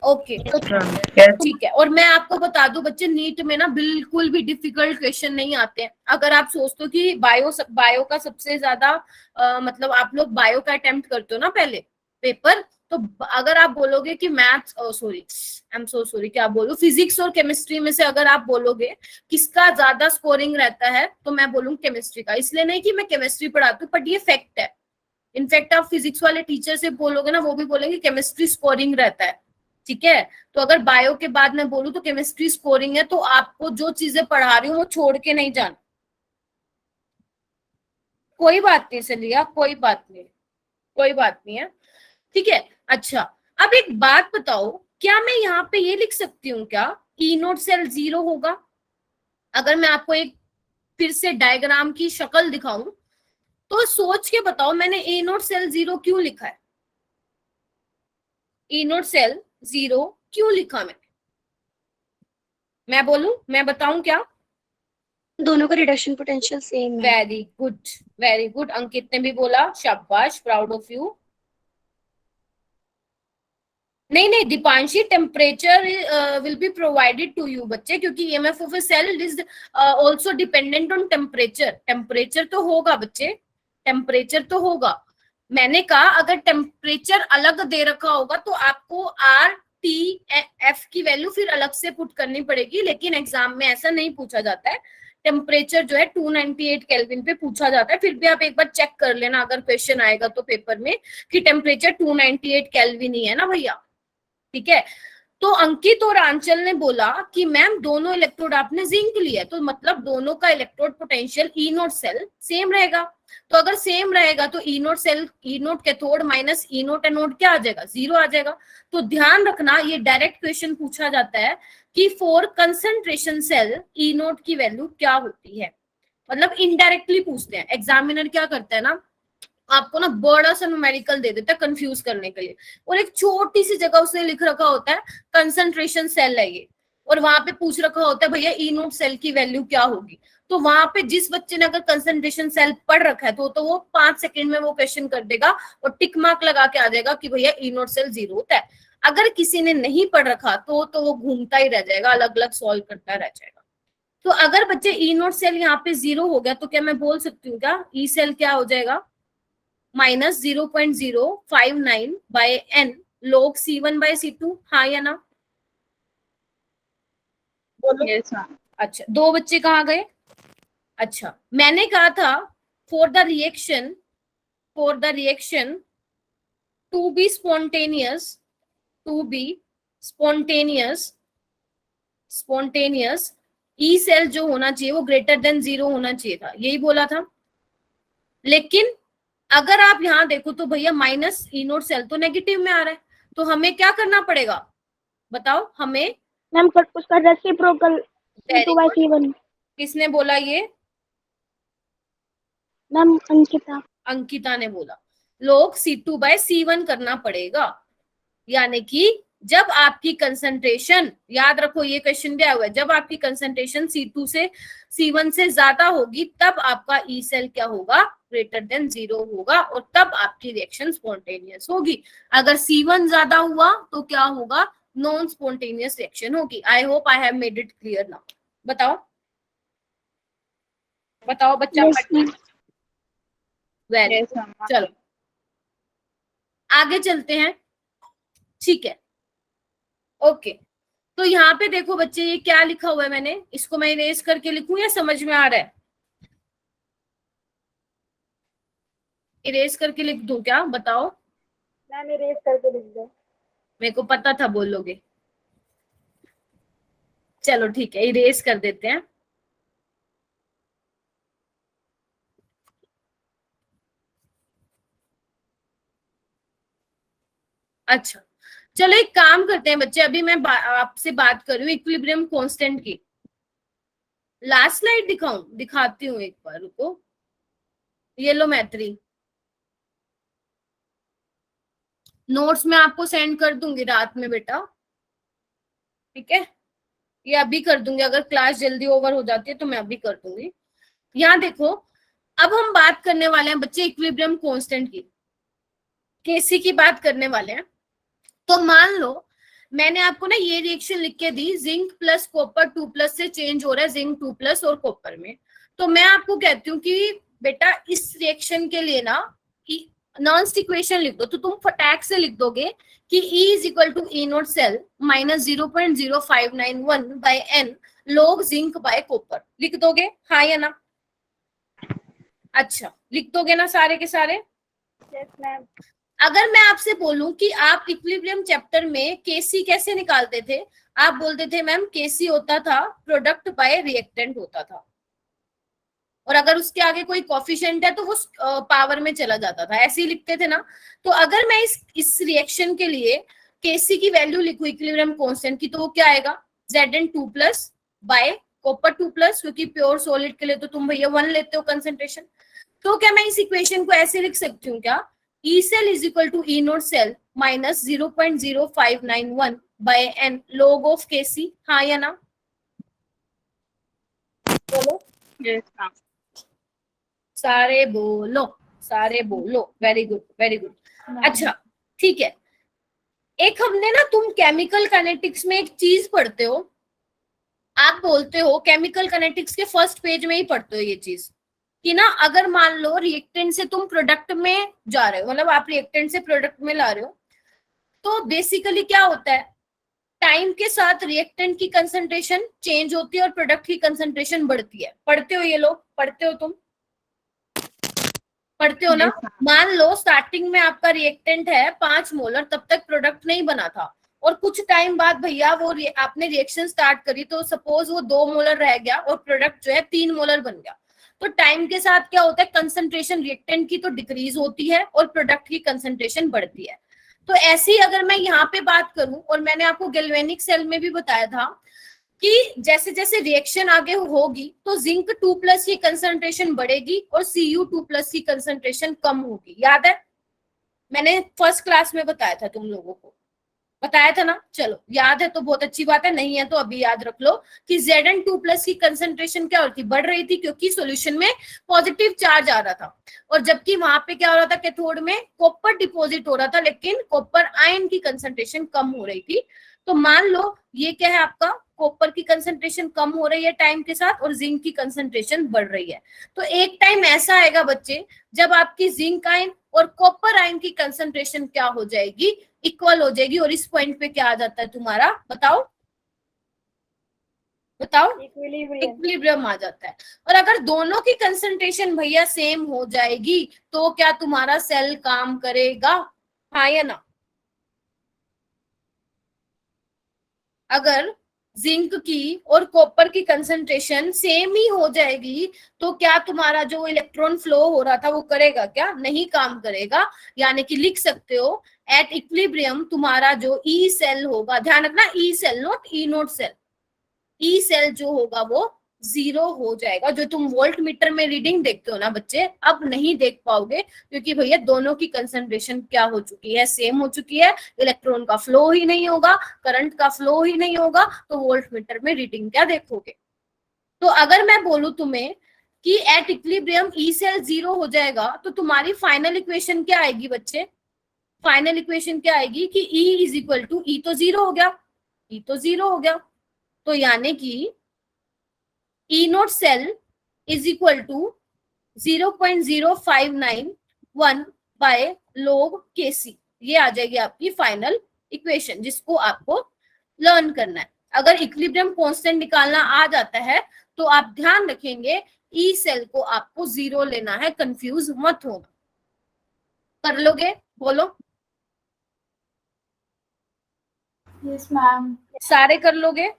ओके, ठीक है। और मैं आपको बता दूं बच्चे, नीट में ना बिल्कुल भी डिफिकल्ट क्वेश्चन नहीं आते हैं। अगर आप सोचते हो कि बायो का सबसे ज्यादा मतलब आप लोग बायो का अटेम्प्ट करते हो ना पहले पेपर, तो अगर आप बोलोगे कि maths, sorry I am so sorry, क्या बोलूं, फिजिक्स और केमिस्ट्री में से अगर आप बोलोगे किसका ज्यादा स्कोरिंग रहता है, तो मैं बोलूँ केमिस्ट्री का। इसलिए नहीं कि मैं केमिस्ट्री पढ़ाती हूँ, बट ये फैक्ट है। इनफैक्ट आप फिजिक्स वाले टीचर से बोलोगे ना, वो भी बोलेंगे केमिस्ट्री स्कोरिंग रहता है, ठीक है। तो अगर बायो के बाद मैं बोलूं तो केमिस्ट्री स्कोरिंग है, तो आपको जो चीजें पढ़ा रही हूँ वो छोड़ के नहीं जाना। कोई बात नहीं सलिया, कोई बात नहीं, कोई बात नहीं है, ठीक है। अच्छा, अब एक बात बताओ, क्या मैं यहाँ पे ये लिख सकती हूँ क्या, ई नोट सेल 0 होगा? अगर मैं आपको एक फिर से डायग्राम की शक्ल दिखाऊं तो सोच के बताओ, मैंने ए नोट सेल 0 क्यों लिखा है? ई नोट सेल 0 क्यों लिखा मैं बोलूं, मैं बताऊं क्या? दोनों का रिडक्शन पोटेंशियल सेम है। Very good, very good. Ankit ने भी बोला, शाबाश, प्राउड ऑफ यू। नहीं नहीं Deepanshi, temperature will be provided to you बच्चे, क्योंकि EMF of a cell is also dependent on temperature. Temperature तो होगा बच्चे, टेम्परेचर तो होगा। मैंने कहा अगर टेम्परेचर अलग दे रखा होगा तो आपको आर टी एफ की वैल्यू फिर अलग से पुट करनी पड़ेगी, लेकिन एग्जाम में ऐसा नहीं पूछा जाता है। टेम्परेचर जो है 298 केल्विन पे पूछा जाता है। फिर भी आप एक बार चेक कर लेना अगर क्वेश्चन आएगा तो पेपर में, कि टेम्परेचर 298 केल्विन ही है ना भैया, ठीक है। तो अंकित और आंचल ने बोला कि मैम दोनों इलेक्ट्रोड आपने जिंक लिया, तो मतलब दोनों का electrode potential E naught cell same रहेगा। तो अगर सेम रहेगा तो E naught cell, E naught cathode minus E naught anode क्या आ जाएगा? 0 आ जाएगा। तो ध्यान रखना, ये डायरेक्ट क्वेश्चन पूछा जाता है कि for concentration cell E naught की वैल्यू क्या होती है। मतलब इनडायरेक्टली पूछते हैं। एग्जामिनर क्या करता है ना, आपको ना बड़ा सा न्यूमेरिकल दे देता है कंफ्यूज करने के लिए, और एक छोटी सी जगह उसने लिख रखा होता है कंसंट्रेशन सेल है ये, और वहां पे पूछ रखा होता है भैया ई नोट सेल की वैल्यू क्या होगी। तो वहां पे जिस बच्चे ने अगर कंसंट्रेशन सेल पढ़ रखा है तो वो 5 सेकंड में वो क्वेश्चन कर देगा और टिक मार्क लगा के आ जाएगा कि भैया ई नोट सेल 0 होता है। अगर किसी ने नहीं पढ़ रखा तो वो घूमता ही रह जाएगा, अलग अलग सॉल्व करता रह जाएगा। तो अगर बच्चे ई नोट सेल यहाँ पे 0 हो गया तो क्या मैं बोल सकती हूँ क्या ई सेल क्या हो जाएगा? Minus 0.059 by N log C1 by C2, हाँ या ना? बोलो। Yes, ma'am. अच्छा, 2 बच्चे कहाँ गए? अच्छा, मैंने कहा था for the reaction to be spontaneous E cell जो होना चाहिए वो ग्रेटर देन 0 होना चाहिए था, यही बोला था। लेकिन अगर आप यहाँ देखो तो भैया माइनस ई नोट सेल तो नेगेटिव में आ रहा है, तो हमें क्या करना पड़ेगा बताओ? हमें मैम उसका रेसिप्रोकल C2/C1। किसने बोला ये? मैम अंकिता ने बोला log C2/C1 करना पड़ेगा। यानी कि जब आपकी कंसंट्रेशन, याद रखो ये क्वेश्चन दिया हुआ है, जब आपकी कंसंट्रेशन C2 से C1 से ज्यादा होगी तब आपका ई सेल क्या होगा? ग्रेटर देन 0 होगा, और तब आपकी रिएक्शन स्पॉन्टेनियस होगी। अगर C1 ज्यादा हुआ तो क्या होगा? नॉन स्पॉन्टेनियस रिएक्शन होगी। I hope I have made it clear now. बताओ बताओ बच्चा। Very, Yes, ma'am. चलो आगे चलते हैं, ठीक है। ओके, तो यहाँ पे देखो बच्चे ये क्या लिखा हुआ है, मैंने इसको मैं इरेज करके लिखूं या समझ में आ रहा है? इरेज करके लिख दूं क्या, बताओ? मैम इरेज करके लिख दो। मेरे को पता था बोलोगे। चलो ठीक है, इरेज कर देते हैं। अच्छा चलो एक काम करते हैं बच्चे, अभी मैं आपसे बात कर रही हूँ इक्विलिब्रियम कांस्टेंट की। लास्ट स्लाइड दिखाती हूँ एक बार, रुको। ये लो मैत्री, नोट्स में आपको सेंड कर दूंगी रात में बेटा, ठीक है? ये अभी कर दूंगी, अगर क्लास जल्दी ओवर हो जाती है तो मैं अभी कर दूंगी। यहाँ देखो, अब हम बात करने वाले हैं बच्चे इक्विलिब्रियम कांस्टेंट की, केसी की बात करने वाले हैं। तो मान लो मैंने आपको ना ये रिएक्शन लिख के दी, जिंक प्लस कॉपर 2+ से चेंज हो रहा है जिंक 2+ और कॉपर में। तो मैं आपको कहती हूँ कि बेटा इस रिएक्शन के लिए ना नॉन्स्ट इक्वेशन लिख दो, तो तुम फटाक से लिख दोगे कि E is equal to E naught cell minus 0.0591 by N log zinc by copper. लिख दोगे हाँ या ना? अच्छा लिख दोगे ना सारे के सारे? Yes ma'am. अगर मैं आपसे बोलूं कि आप इक्विलिब्रियम चैप्टर में केसी कैसे निकालते थे, आप बोलते थे मैम केसी होता था प्रोडक्ट बाय रिएक्टेंट होता था, और अगर उसके आगे कोई कोफिशिएंट है तो वो पावर में चला जाता था, ऐसे ही लिखते थे ना। तो अगर मैं इस रिएक्शन के लिए केसी की वैल्यू लिखूं इक्विलिब्रियम कांस्टेंट की, तो वो क्या आएगा? Zn2+ बाय कॉपर 2+, क्योंकि प्योर सॉलिड के लिए तो तुम भैया 1 लेते हो कंसेंट्रेशन। तो क्या मैं इस इक्वेशन को ऐसे लिख सकती हूँ क्या? E cell is equal to E naught cell minus 0.0591 by N log of KC, हाँ या ना? बोलो यस मैम। सारे बोलो, सारे बोलो। Very good very good. अच्छा ठीक है, एक हमने ना, तुम केमिकल काइनेटिक्स में एक चीज पढ़ते हो, आप बोलते हो केमिकल काइनेटिक्स के फर्स्ट पेज में ही पढ़ते हो ये चीज कि ना, अगर मान लो रिएक्टेंट से तुम प्रोडक्ट में जा रहे हो, मतलब आप रिएक्टेंट से प्रोडक्ट में ला रहे हो, तो बेसिकली क्या होता है, टाइम के साथ रिएक्टेंट की कंसंट्रेशन चेंज होती है और प्रोडक्ट की कंसंट्रेशन बढ़ती है। पढ़ते हो ये लोग? पढ़ते हो तुम? पढ़ते हो ना? मान लो स्टार्टिंग में आपका रिएक्टेंट है 5 मोलर, तब तक प्रोडक्ट नहीं बना था, और कुछ टाइम बाद भैया वो आपने रिएक्शन स्टार्ट करी, तो सपोज वो 2 मोलर रह गया और प्रोडक्ट जो है 3 मोलर बन गया। तो टाइम के साथ क्या होता है, कंसंट्रेशन रिएक्टेंट की तो डिक्रीज होती है और प्रोडक्ट की कंसंट्रेशन बढ़ती है। तो ऐसे ही अगर मैं यहाँ पे बात करूं, और मैंने आपको गैल्वेनिक सेल में भी बताया था कि जैसे जैसे रिएक्शन आगे होगी तो जिंक 2+ की कंसंट्रेशन बढ़ेगी और Cu2+ की कंसंट्रेशन कम होगी। याद है? मैंने फर्स्ट क्लास में बताया था, तुम लोगों को बताया था ना? चलो याद है तो बहुत अच्छी बात है, नहीं है तो अभी याद रख लो कि Zn2+ की कंसंट्रेशन क्या होती, बढ़ रही थी, क्योंकि सॉल्यूशन में पॉजिटिव चार्ज आ रहा था, और जबकि वहां पे क्या हो रहा था, कैथोड में कॉपर डिपॉजिट हो रहा था, लेकिन कॉपर आयन की कंसंट्रेशन कम हो रही थी। तो मान लो ये क्या है, आपका कॉपर की कंसंट्रेशन कम हो रही है टाइम के साथ और जिंक की कंसंट्रेशन बढ़ रही है। तो एक टाइम ऐसा आएगा बच्चे जब आपकी जिंक आयन और कॉपर आयन की कंसंट्रेशन क्या हो जाएगी, इक्वल हो जाएगी, और इस पॉइंट पे क्या आ जाता है तुम्हारा, बताओ बताओ? इक्विलिब्रियम आ जाता है। और अगर दोनों की कंसंट्रेशन भैया सेम हो जाएगी तो क्या तुम्हारा सेल काम करेगा, हाँ या ना? अगर जिंक की और कॉपर की कंसंट्रेशन सेम ही हो जाएगी तो क्या तुम्हारा जो इलेक्ट्रॉन फ्लो हो रहा था वो करेगा क्या? नहीं काम करेगा। यानी कि लिख सकते हो एट इक्विलिब्रियम तुम्हारा जो ई सेल होगा, ध्यान रखना E cell not E naught cell, E cell जो होगा वो 0 हो जाएगा। जो तुम वोल्ट मीटर में रीडिंग देखते हो ना बच्चे, अब नहीं देख पाओगे, क्योंकि भैया दोनों की कंसंट्रेशन क्या हो चुकी है, सेम हो चुकी है। इलेक्ट्रॉन का फ्लो ही नहीं होगा, करंट का फ्लो ही नहीं होगा, तो वोल्ट मीटर में रीडिंग क्या देखोगे? तो अगर मैं बोलूं तुम्हें कि एट इक्विलिब्रियम ई सेल 0 हो जाएगा, तो तुम्हारी फाइनल इक्वेशन क्या आएगी बच्चे? फाइनल इक्वेशन क्या आएगी कि E इज इक्वल टू, ई तो 0 हो गया, ई तो 0 हो गया, तो यानी कि E naught cell is equal to 0.0591 by log Kc। ये आ जाएगी आपकी फाइनल इक्वेशन, जिसको आपको लर्न करना है। अगर इक्विलिब्रियम कांस्टेंट निकालना आ जाता है तो आप ध्यान रखेंगे ई सेल को आपको 0 लेना है, कंफ्यूज मत होना। कर लोगे? बोलो यस मैम। सारे कर लोगे?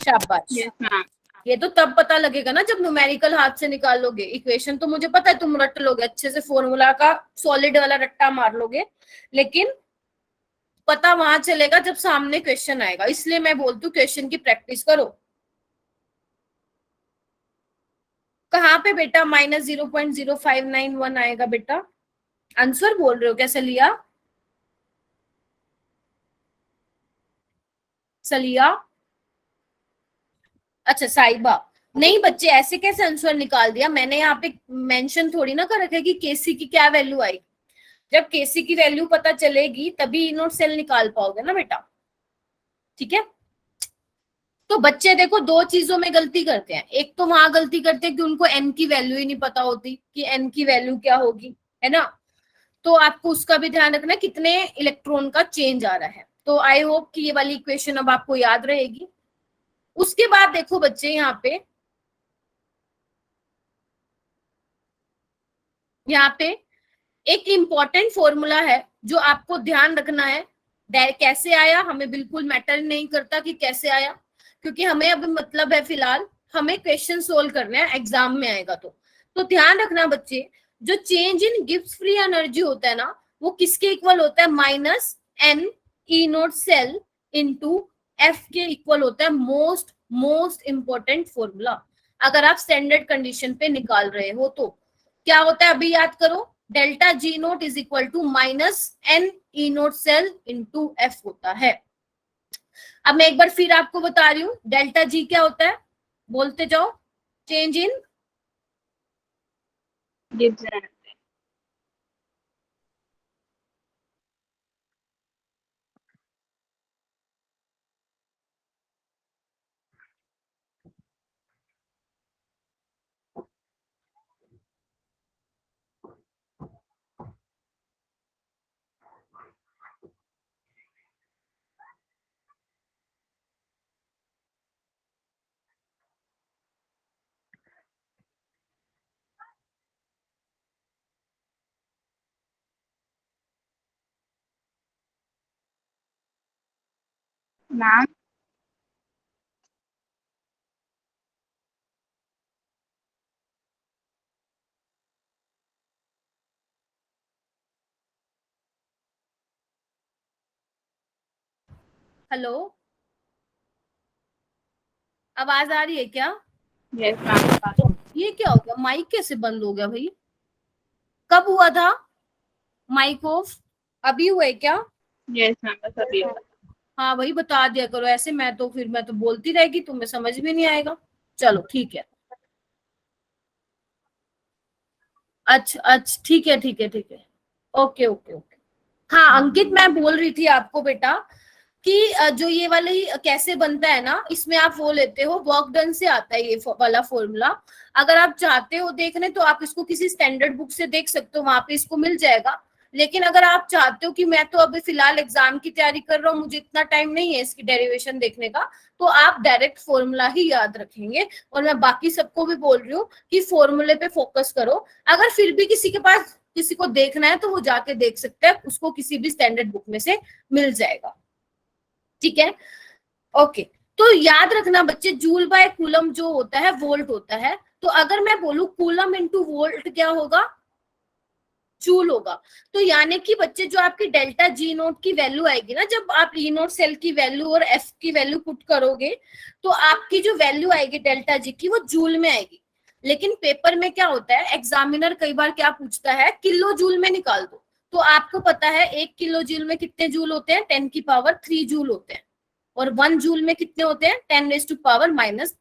शाबाश। Yes, ma'am. ये तो तब पता लगेगा ना जब न्यूमेरिकल हाथ से निकाल लोगे। इक्वेशन तो मुझे पता है तुम रट लोगे अच्छे से, फॉर्मूला का सॉलिड वाला रट्टा मार लोगे, लेकिन पता वहां चलेगा जब सामने क्वेश्चन आएगा। इसलिए मैं बोलती हूँ क्वेश्चन की प्रैक्टिस करो। कहाँ पे बेटा -0.0591 आएगा बेटा? आंसर बोल रहे हो क्या सलिया? सलिया, अच्छा साइबा। नहीं बच्चे, ऐसे कैसे आंसर निकाल दिया? मैंने यहाँ पे मेंशन थोड़ी ना कर रखा है कि केसी की क्या वैल्यू आई। जब केसी की वैल्यू पता चलेगी तभी ई नोट सेल निकाल पाओगे ना बेटा, ठीक है? तो बच्चे देखो दो चीजों में गलती करते हैं। एक तो वहां गलती करते हैं कि उनको एन की वैल्यू ही नहीं पता होती कि एन की वैल्यू क्या होगी, है ना? तो आपको उसका भी ध्यान रखना कितने इलेक्ट्रॉन का चेंज आ रहा है। तो आई होप कि ये वाली इक्वेशन अब आपको याद रहेगी। उसके बाद देखो बच्चे यहाँ पे एक इंपॉर्टेंट फॉर्मूला है जो आपको ध्यान रखना है। कैसे आया हमें बिल्कुल मैटर नहीं करता कि कैसे आया, क्योंकि हमें अभी मतलब है फिलहाल हमें क्वेश्चन सोल्व करना है, एग्जाम में आएगा तो ध्यान रखना बच्चे, जो change in Gibbs free energy होता है ना, वो किसके इक्वल होता है? -n E naught cell into F के इक्वल होता है। मोस्ट इंपॉर्टेंट फॉर्मूला अगर आप स्टैंडर्ड कंडीशन पे निकाल रहे हो तो क्या होता है अभी याद करो। Delta G naught is equal to -n E naught cell into F होता है। अब मैं एक बार फिर आपको बता रही हूँ डेल्टा जी क्या होता है, बोलते जाओ। Change in Gibbs energy. Ma'am, hello, आवाज आ रही है क्या? yes, ma'am. ये क्या हो गया, माइक कैसे बंद हो गया भाई? कब हुआ था माइक ऑफ? अभी हुआ है क्या? Yes, ma'am. बस अभी हुआ। हाँ भाई बता दिया करो, ऐसे मैं तो बोलती रहेगी, तुम्हें समझ में नहीं आएगा। चलो ठीक है, अच्छा ठीक है, ओके ओके ओके। हाँ अंकित, मैं बोल रही थी आपको बेटा कि जो ये वाली कैसे बनता है ना, इसमें आप वो लेते हो वर्क डन से आता है ये वाला फॉर्मूला। अगर आप चाहते हो देखने तो आप इसको किसी स्टैंडर्ड बुक से देख सकते हो, वहां पे इसको मिल जाएगा। लेकिन अगर आप चाहते हो कि मैं तो अभी फिलहाल एग्जाम की तैयारी कर रहा हूँ, मुझे इतना टाइम नहीं है इसकी डेरिवेशन देखने का, तो आप डायरेक्ट फॉर्मूला ही याद रखेंगे। और मैं बाकी सबको भी बोल रही हूँ कि फॉर्मूले पे फोकस करो। अगर फिर भी किसी के पास किसी को देखना है तो वो जाके देख सकते हैं, उसको किसी भी स्टैंडर्ड बुक में से मिल जाएगा, ठीक है? ओके, तो याद रखना बच्चे, जूल बाय कूलम जो होता है वोल्ट होता है। तो अगर मैं बोलूं कूलम इंटू वोल्ट क्या होगा? जूल होगा। तो यानी कि बच्चे जो आपकी डेल्टा जी नोट की वैल्यू आएगी ना, जब आप ई नोट सेल की वैल्यू और एफ की वैल्यू पुट करोगे तो आपकी जो वैल्यू आएगी डेल्टा जी की वो जूल में आएगी। लेकिन पेपर में क्या होता है, एग्जामिनर कई बार क्या पूछता है, किलो जूल में निकाल दो। तो आपको पता है 1 किलो जूल में कितने जूल होते हैं? 10⁻³ जूल होते हैं। और 1 जूल में कितने होते हैं? 10⁻³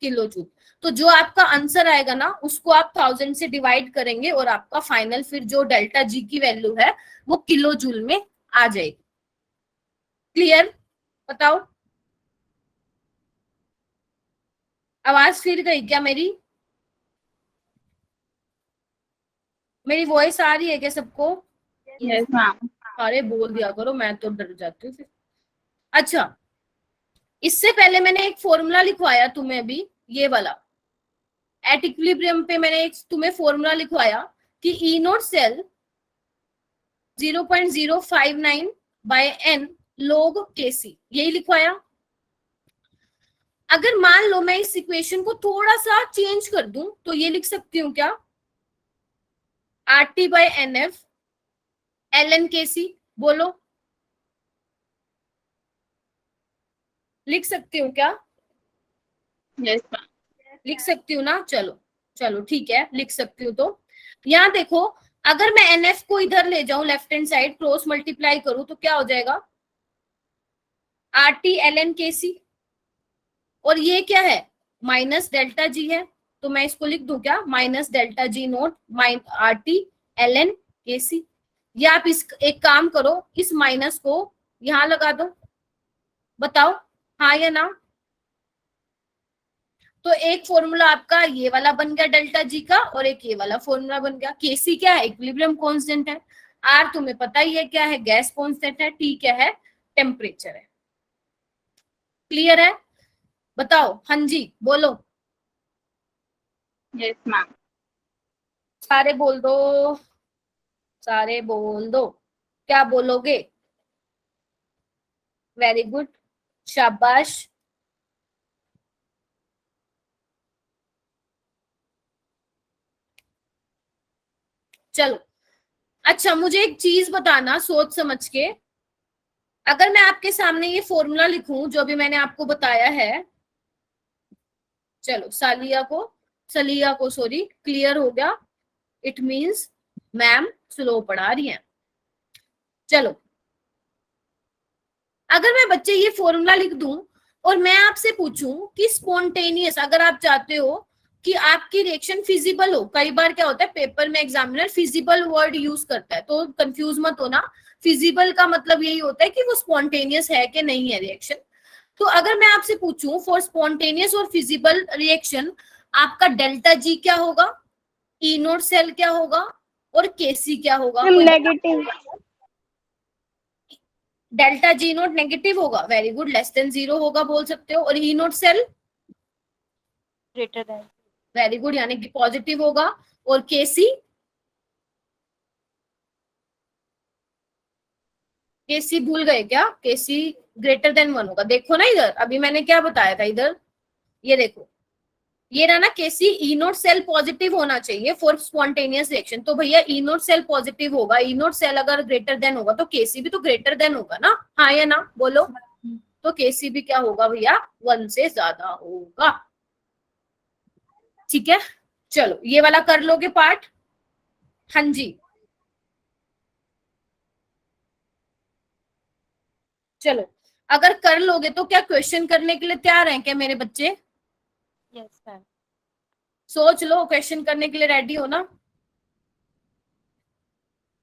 किलो जूल। तो जो आपका आंसर आएगा ना उसको आप 1000 से डिवाइड करेंगे और आपका फाइनल फिर जो डेल्टा जी की वैल्यू है वो किलो जूल में आ जाएगी। क्लियर? बताओ, आवाज फिर गई क्या मेरी? मेरी वॉइस आ रही है क्या सबको? Yes, ma'am. अरे बोल दिया करो, मैं तो डर जाती हूँ फिर। अच्छा, इससे पहले मैंने एक फॉर्मूला लिखवाया तुम्हें अभी, ये वाला एट इक्विलिब्रियम पे मैंने एक तुम्हें फॉर्मूला लिखवाया कि E naught cell 0.059 by n log kc, यही लिखवाया। अगर मान लो मैं इस इक्वेशन को थोड़ा सा चेंज कर दूं तो ये लिख सकती हूँ क्या, RT by NF ln KC, बोलो लिख सकती हूँ क्या, यस मैम। लिख सकती हूँ ना, चलो चलो ठीक है लिख सकती हूँ। तो यहाँ देखो, अगर मैं NF को इधर ले जाऊं left hand side, cross multiply करूं तो क्या हो जाएगा, RT ln KC, और ये क्या है माइनस डेल्टा जी है, तो मैं इसको लिख दूं क्या, minus delta G note RT ln KC। या आप इस एक काम करो, इस माइनस को यहां लगा दो, बताओ हाँ या ना। तो एक फॉर्मूला आपका ये वाला बन गया डेल्टा जी का, और एक ये वाला फॉर्मूला बन गया। केसी क्या है, इक्विलिब्रियम कांस्टेंट है। आर तुम्हें पता ही है क्या है, गैस कांस्टेंट है। टी क्या है, टेम्परेचर है। क्लियर है, बताओ हाँ जी बोलो, यस मैम। सारे बोल दो, सारे बोल दो, क्या बोलोगे, वेरी गुड, शाबाश। चलो अच्छा, मुझे एक चीज बताना सोच समझ के, अगर मैं आपके सामने ये फॉर्मूला लिखूं जो अभी मैंने आपको बताया है, चलो सलिया को सॉरी क्लियर हो गया, इट मींस मैम स्लो पढ़ा रही हैं। चलो अगर मैं बच्चे ये फॉर्मूला लिख दूं और मैं आपसे पूछूं कि स्पॉन्टेनियस, अगर आप चाहते हो कि आपकी रिएक्शन फिजिबल हो, कई बार क्या होता है पेपर में एग्जामिनर फिजिबल वर्ड यूज करता है, तो कंफ्यूज मत होना, फिजिबल का मतलब यही होता है कि वो स्पॉन्टेनियस है कि नहीं है रिएक्शन। तो अगर मैं आपसे पूछूं फॉर स्पॉन्टेनियस और फिजिबल रिएक्शन, आपका डेल्टा जी क्या होगा, ई नोट सेल क्या होगा, और केसी क्या होगा, negative. Delta G naught negative होगा, वेरी गुड, लेस देन 0 होगा बोल सकते हो, और E naught cell greater than, very good यानी कि पॉजिटिव होगा, और केसी केसी भूल गए क्या, केसी ग्रेटर देन 1 होगा। देखो ना इधर अभी मैंने क्या बताया था, इधर ये देखो, ये रहा ना केसी, ई नोट सेल पॉजिटिव होना चाहिए फॉर स्पॉन्टेनियस रिएक्शन, तो भैया ई नोट सेल पॉजिटिव होगा, ई नोट सेल अगर ग्रेटर देन होगा तो केसी भी तो ग्रेटर देन होगा ना, हाँ या ना बोलो। तो केसी भी क्या होगा भैया, 1 से ज्यादा होगा। ठीक है, चलो ये वाला कर लोगे पार्ट, हाँ जी चलो, अगर कर लोगे तो क्या क्वेश्चन करने के लिए तैयार हैं क्या मेरे बच्चे, यस मैम। सोच लो क्वेश्चन करने के लिए रेडी हो ना।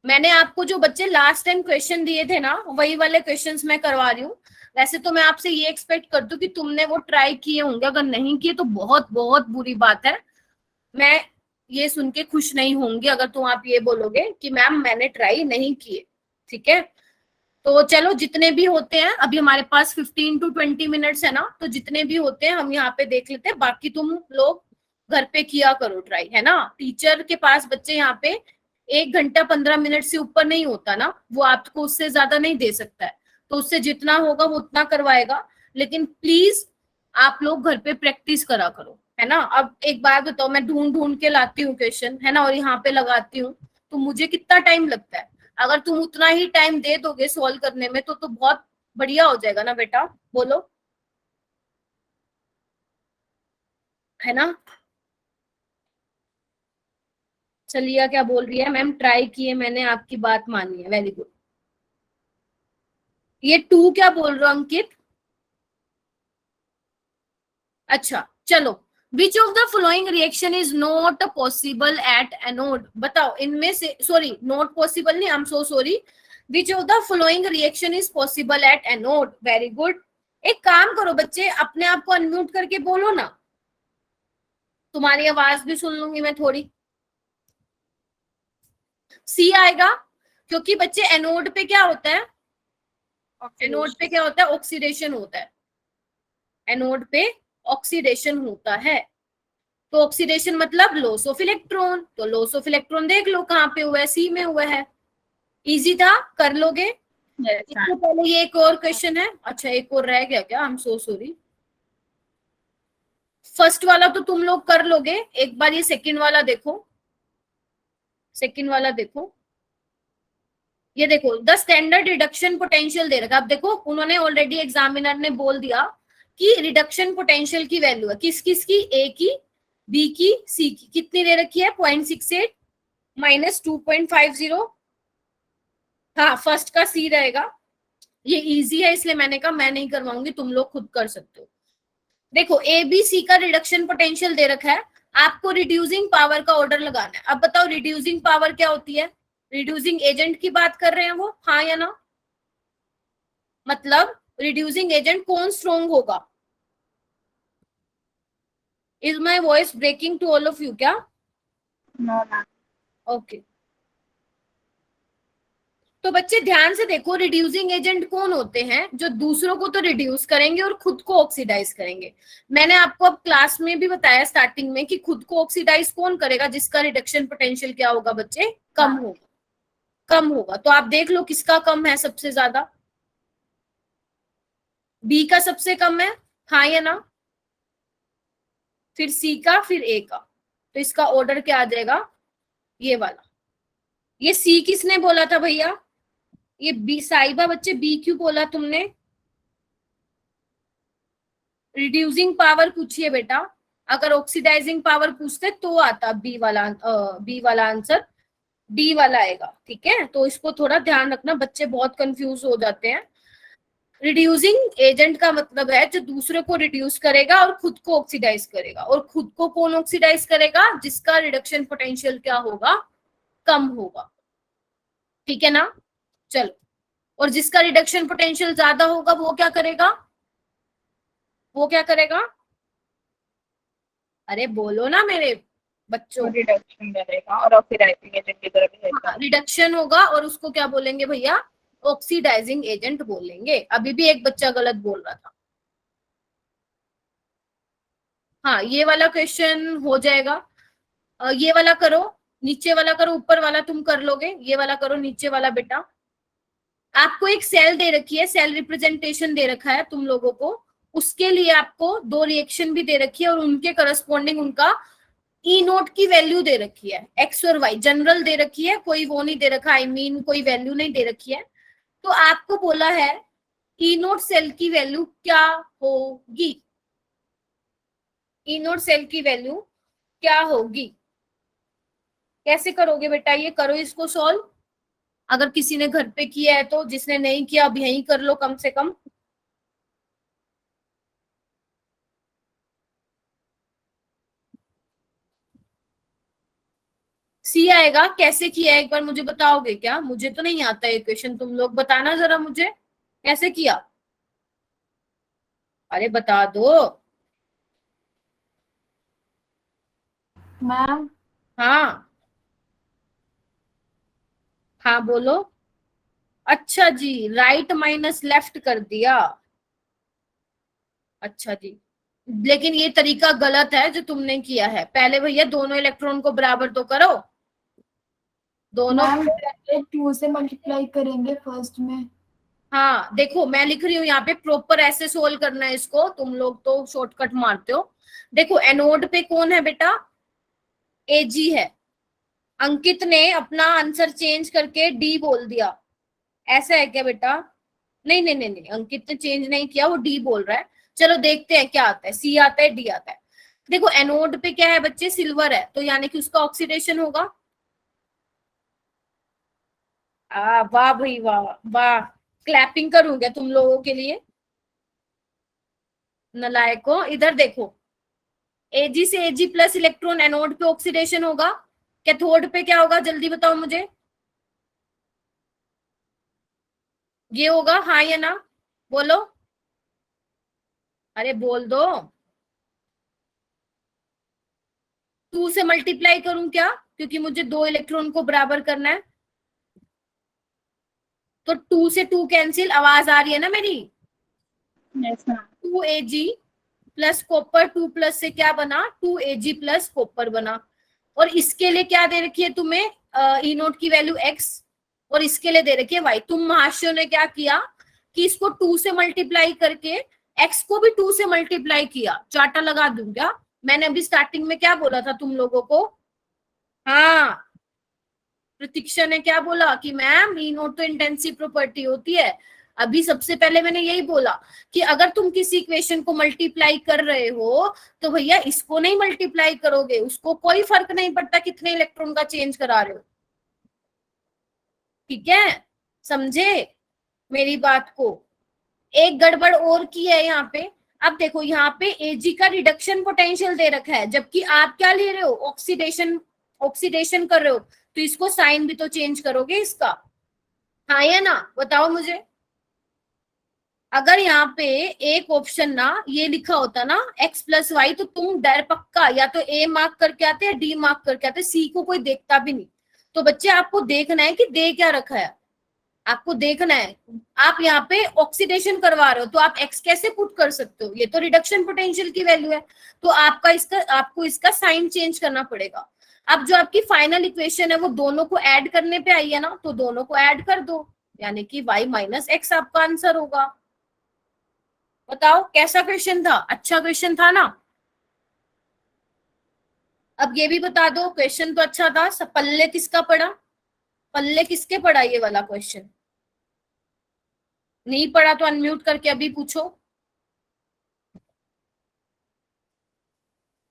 मैंने आपको जो बच्चे लास्ट टाइम क्वेश्चन दिए थे ना, वही वाले क्वेश्चंस मैं करवा रही हूँ। वैसे तो मैं आपसे ये एक्सपेक्ट करती हूँ कि तुमने वो ट्राई किए होंगे, अगर नहीं किए तो बहुत बहुत बुरी बात है, मैं ये सुन के खुश नहीं होंगी अगर तुम आप ये बोलोगे कि मैम मैंने ट्राई नहीं किए। ठीक है, तो चलो जितने भी होते हैं, अभी हमारे पास 15 to 20 मिनट्स है ना, तो जितने भी होते हैं हम यहाँ पे देख लेते हैं, बाकी तुम लोग घर पे किया करो ट्राई, है ना। टीचर के पास बच्चे यहाँ पे 1 घंटा 15 मिनट से ऊपर नहीं होता ना, वो आपको उससे ज्यादा नहीं दे सकता है, तो उससे जितना होगा वो उतना करवाएगा, लेकिन प्लीज आप लोग घर पे प्रैक्टिस करा करो, है ना। अब एक बात बताओ, मैं ढूंढ ढूंढ के लाती हूँ क्वेश्चन, है ना, और यहाँ पे लगाती हूँ, तो मुझे कितना टाइम लगता है, अगर तुम उतना ही टाइम दे दोगे सॉल्व करने में तो बहुत बढ़िया हो जाएगा ना बेटा, बोलो, है ना। चलिए क्या बोल रही है मैम, ट्राई किए मैंने, आपकी बात मानी है, वेरी गुड। ये 2 क्या बोल रहे हो अंकित, अच्छा चलो, which of the following reaction is not possible at anode, बताओ इनमें से, सॉरी नॉट पॉसिबल नहीं, I am so sorry, which of the following reaction is possible at anode, very good. एक काम करो बच्चे, अपने आप को अनम्यूट करके बोलो ना, तुम्हारी आवाज भी सुन लूंगी मैं थोड़ी। सी आएगा, क्योंकि बच्चे एनोड पे क्या होता है, एनोड पे क्या होता है, ऑक्सीडेशन होता है, एनोड पे ऑक्सीडेशन होता है, तो ऑक्सीडेशन मतलब लॉस ऑफ इलेक्ट्रॉन, तो लॉस ऑफ इलेक्ट्रॉन देख लो कहाँ पे हुआ है, सी में हुआ है, इजी था, कर लोगे। इससे पहले ये एक और क्वेश्चन है, अच्छा एक और रह गया क्या, I am so sorry, first वाला तो तुम लोग कर लोगे, एक बार ये सेकंड वाला देखो, सेकंड वाला देखो, ये देखो द स्टैंडर्ड रिडक्शन पोटेंशियल दे रखा है। अब देखो उन्होंने ऑलरेडी एग्जामिनर ने बोल दिया कि रिडक्शन पोटेंशियल की वैल्यू है किस किस की, ए की, बी की, सी की, कितनी दे रखी है 0.68 माइनस 2.50। हाँ फर्स्ट का सी रहेगा, ये इजी है इसलिए मैंने कहा मैं नहीं करवाऊंगी, तुम लोग खुद कर सकते हो। देखो ए बी सी का रिडक्शन पोटेंशियल दे रखा है, आपको रिड्यूसिंग पावर का ऑर्डर लगाना है। अब बताओ रिड्यूसिंग पावर क्या होती है, रिड्यूसिंग एजेंट की बात कर रहे हैं वो, हाँ या ना? मतलब रिड्यूसिंग एजेंट कौन स्ट्रोंग होगा? Is my voice breaking to all of you क्या? No ma'am. ओके तो बच्चे ध्यान से देखो, रिड्यूसिंग एजेंट कौन होते हैं? जो दूसरों को तो रिड्यूस करेंगे और खुद को ऑक्सीडाइज करेंगे। मैंने आपको अब क्लास में भी बताया स्टार्टिंग में कि खुद को ऑक्सीडाइज कौन करेगा, जिसका रिडक्शन पोटेंशियल क्या होगा बच्चे, कम होगा, कम होगा। तो आप देख लो किसका कम है सबसे ज्यादा, बी का सबसे कम है, हाँ या ना? फिर सी का, फिर ए का, तो इसका ऑर्डर क्या आ जाएगा, ये वाला। ये सी किसने बोला था भैया? ये बी, साइबा बच्चे बी क्यों बोला तुमने? रिड्यूसिंग पावर पूछिए बेटा, अगर ऑक्सीडाइजिंग पावर पूछते तो आता बी वाला आंसर, डी वाला आएगा। ठीक है, तो इसको थोड़ा ध्यान रखना, बच्चे बहुत कंफ्यूज हो जाते हैं। रिड्यूसिंग एजेंट का मतलब है जो दूसरे को रिड्यूस करेगा और खुद को ऑक्सीडाइज करेगा। और खुद को कौन ऑक्सीडाइज करेगा? जिसका रिडक्शन पोटेंशियल क्या होगा, कम होगा। ठीक है ना? चलो, और जिसका रिडक्शन पोटेंशियल ज्यादा होगा वो क्या करेगा, वो क्या करेगा? अरे बोलो ना मेरे बच्चों। रिडक्शन करेगा और ऑक्सीडाइजिंग एजेंट की तरह बिहेव करेगा। रिडक्शन होगा और उसको क्या बोलेंगे भैया, ऑक्सीडाइजिंग एजेंट बोलेंगे। अभी भी एक बच्चा गलत बोल रहा था। हाँ ये वाला क्वेश्चन हो जाएगा। ये वाला करो, नीचे वाला करो, ऊपर वाला तुम कर लोगे, ये वाला करो, नीचे वाला बेटा। आपको एक सेल दे रखी है, सेल रिप्रेजेंटेशन दे रखा है तुम लोगों को, उसके लिए आपको दो रिएक्शन भी दे रखी है और उनके करस्पॉन्डिंग उनका ई नोट की वैल्यू दे रखी है, एक्स और वाई जनरल दे रखी है, कोई वो नहीं दे रखा, आई मीन कोई वैल्यू नहीं दे रखी है। तो आपको बोला है ई नोट सेल की वैल्यू क्या होगी, ई नोट सेल की वैल्यू क्या होगी? कैसे करोगे बेटा ये? करो इसको सॉल्व, अगर किसी ने घर पे किया है तो, जिसने नहीं किया अब यहीं कर लो कम से कम। सी आएगा, कैसे किया है एक बार मुझे बताओगे क्या? मुझे तो नहीं आता है इक्वेशन, तुम लोग बताना जरा मुझे कैसे किया। अरे बता दो। मैम हाँ हाँ बोलो। अच्छा जी, राइट माइनस लेफ्ट कर दिया। अच्छा जी, लेकिन ये तरीका गलत है जो तुमने किया है। पहले भैया दोनों इलेक्ट्रॉन को बराबर तो करो, दोनों। मैम 2 से मल्टीप्लाई करेंगे फर्स्ट में। हाँ देखो मैं लिख रही हूँ यहाँ पे, प्रॉपर ऐसे सोल्व करना है इसको, तुम लोग तो शॉर्टकट मारते हो। देखो एनोड पे कौन है बेटा, एजी है। अंकित ने अपना आंसर चेंज करके डी बोल दिया, ऐसा है क्या बेटा? नहीं नहीं नहीं नहीं, अंकित ने चेंज नहीं किया, वो डी बोल रहा है। चलो देखते हैं क्या आता है, सी आता है, डी आता है। देखो एनोड पे क्या है बच्चे, सिल्वर है, तो यानी कि उसका ऑक्सीडेशन होगा। वाह भाई वाह वाह, क्लैपिंग करूं क्या तुम लोगों के लिए? नलायको, इधर देखो, एजी से एजी प्लस इलेक्ट्रॉन एनोड पे ऑक्सीडेशन होगा, कैथोड पे क्या होगा जल्दी बताओ मुझे? ये होगा, हाँ या ना? बोलो, अरे बोल दो। 2 से मल्टीप्लाई करूं क्या, क्योंकि मुझे 2 इलेक्ट्रॉन को बराबर करना है। तो 2 से 2 कैंसिल, आवाज आ रही है ना मेरी? Yes ma'am. 2Ag plus copper, 2 plus से क्या बना, 2Ag प्लस कॉपर बना। और इसके लिए क्या दे रखी है तुम्हें, ई नोट की वैल्यू x, और इसके लिए दे रखी है y। तुम महाशयों ने क्या किया कि इसको 2 से मल्टीप्लाई करके x को भी 2 से मल्टीप्लाई किया, चार्टा लगा दूं क्या? मैंने अभी स्टार्टिंग में क्या बोला था तुम लोगों को? हाँ, प्रतीक्षा ने क्या बोला कि मैम ई नोट तो इंटेंसिव प्रॉपर्टी होती है। अभी सबसे पहले मैंने यही बोला कि अगर तुम किसी इक्वेशन को मल्टीप्लाई कर रहे हो तो भैया इसको नहीं मल्टीप्लाई करोगे, उसको कोई फर्क नहीं पड़ता कितने इलेक्ट्रॉन का चेंज करा रहे हो। ठीक है, समझे मेरी बात को? एक गड़बड़ और की है यहाँ पे। अब देखो यहाँ पे एजी का रिडक्शन पोटेंशियल दे रखा है, जबकि आप क्या ले रहे हो? ऑक्सीडेशन, ऑक्सीडेशन कर रहे हो, तो इसको साइन भी तो चेंज करोगे इसका, हाँ या ना? बताओ मुझे। अगर यहाँ पे एक ऑप्शन ना ये लिखा होता ना x प्लस वाई, तो तुम डर पक्का या तो a मार्क करके आते या d मार्क करके आते, c को कोई देखता भी नहीं। तो बच्चे आपको देखना है कि दे क्या रखा है, आपको देखना है। आप यहाँ पे ऑक्सीडेशन करवा रहे हो तो आप x कैसे पुट कर सकते हो? ये तो रिडक्शन पोटेंशियल की वैल्यू है, तो आपको इसका साइन चेंज करना पड़ेगा। अब जो आपकी फाइनल इक्वेशन है वो दोनों को ऐड करने पे आई है ना, तो दोनों को ऐड कर दो, यानी कि y माइनस एक्स आपका आंसर होगा। बताओ कैसा क्वेश्चन था? अच्छा क्वेश्चन था ना? अब ये भी बता दो, क्वेश्चन तो अच्छा था, पल्ले किसका पड़ा? पल्ले किसके पड़ा ये वाला क्वेश्चन? नहीं पड़ा तो अनम्यूट करके अभी पूछो।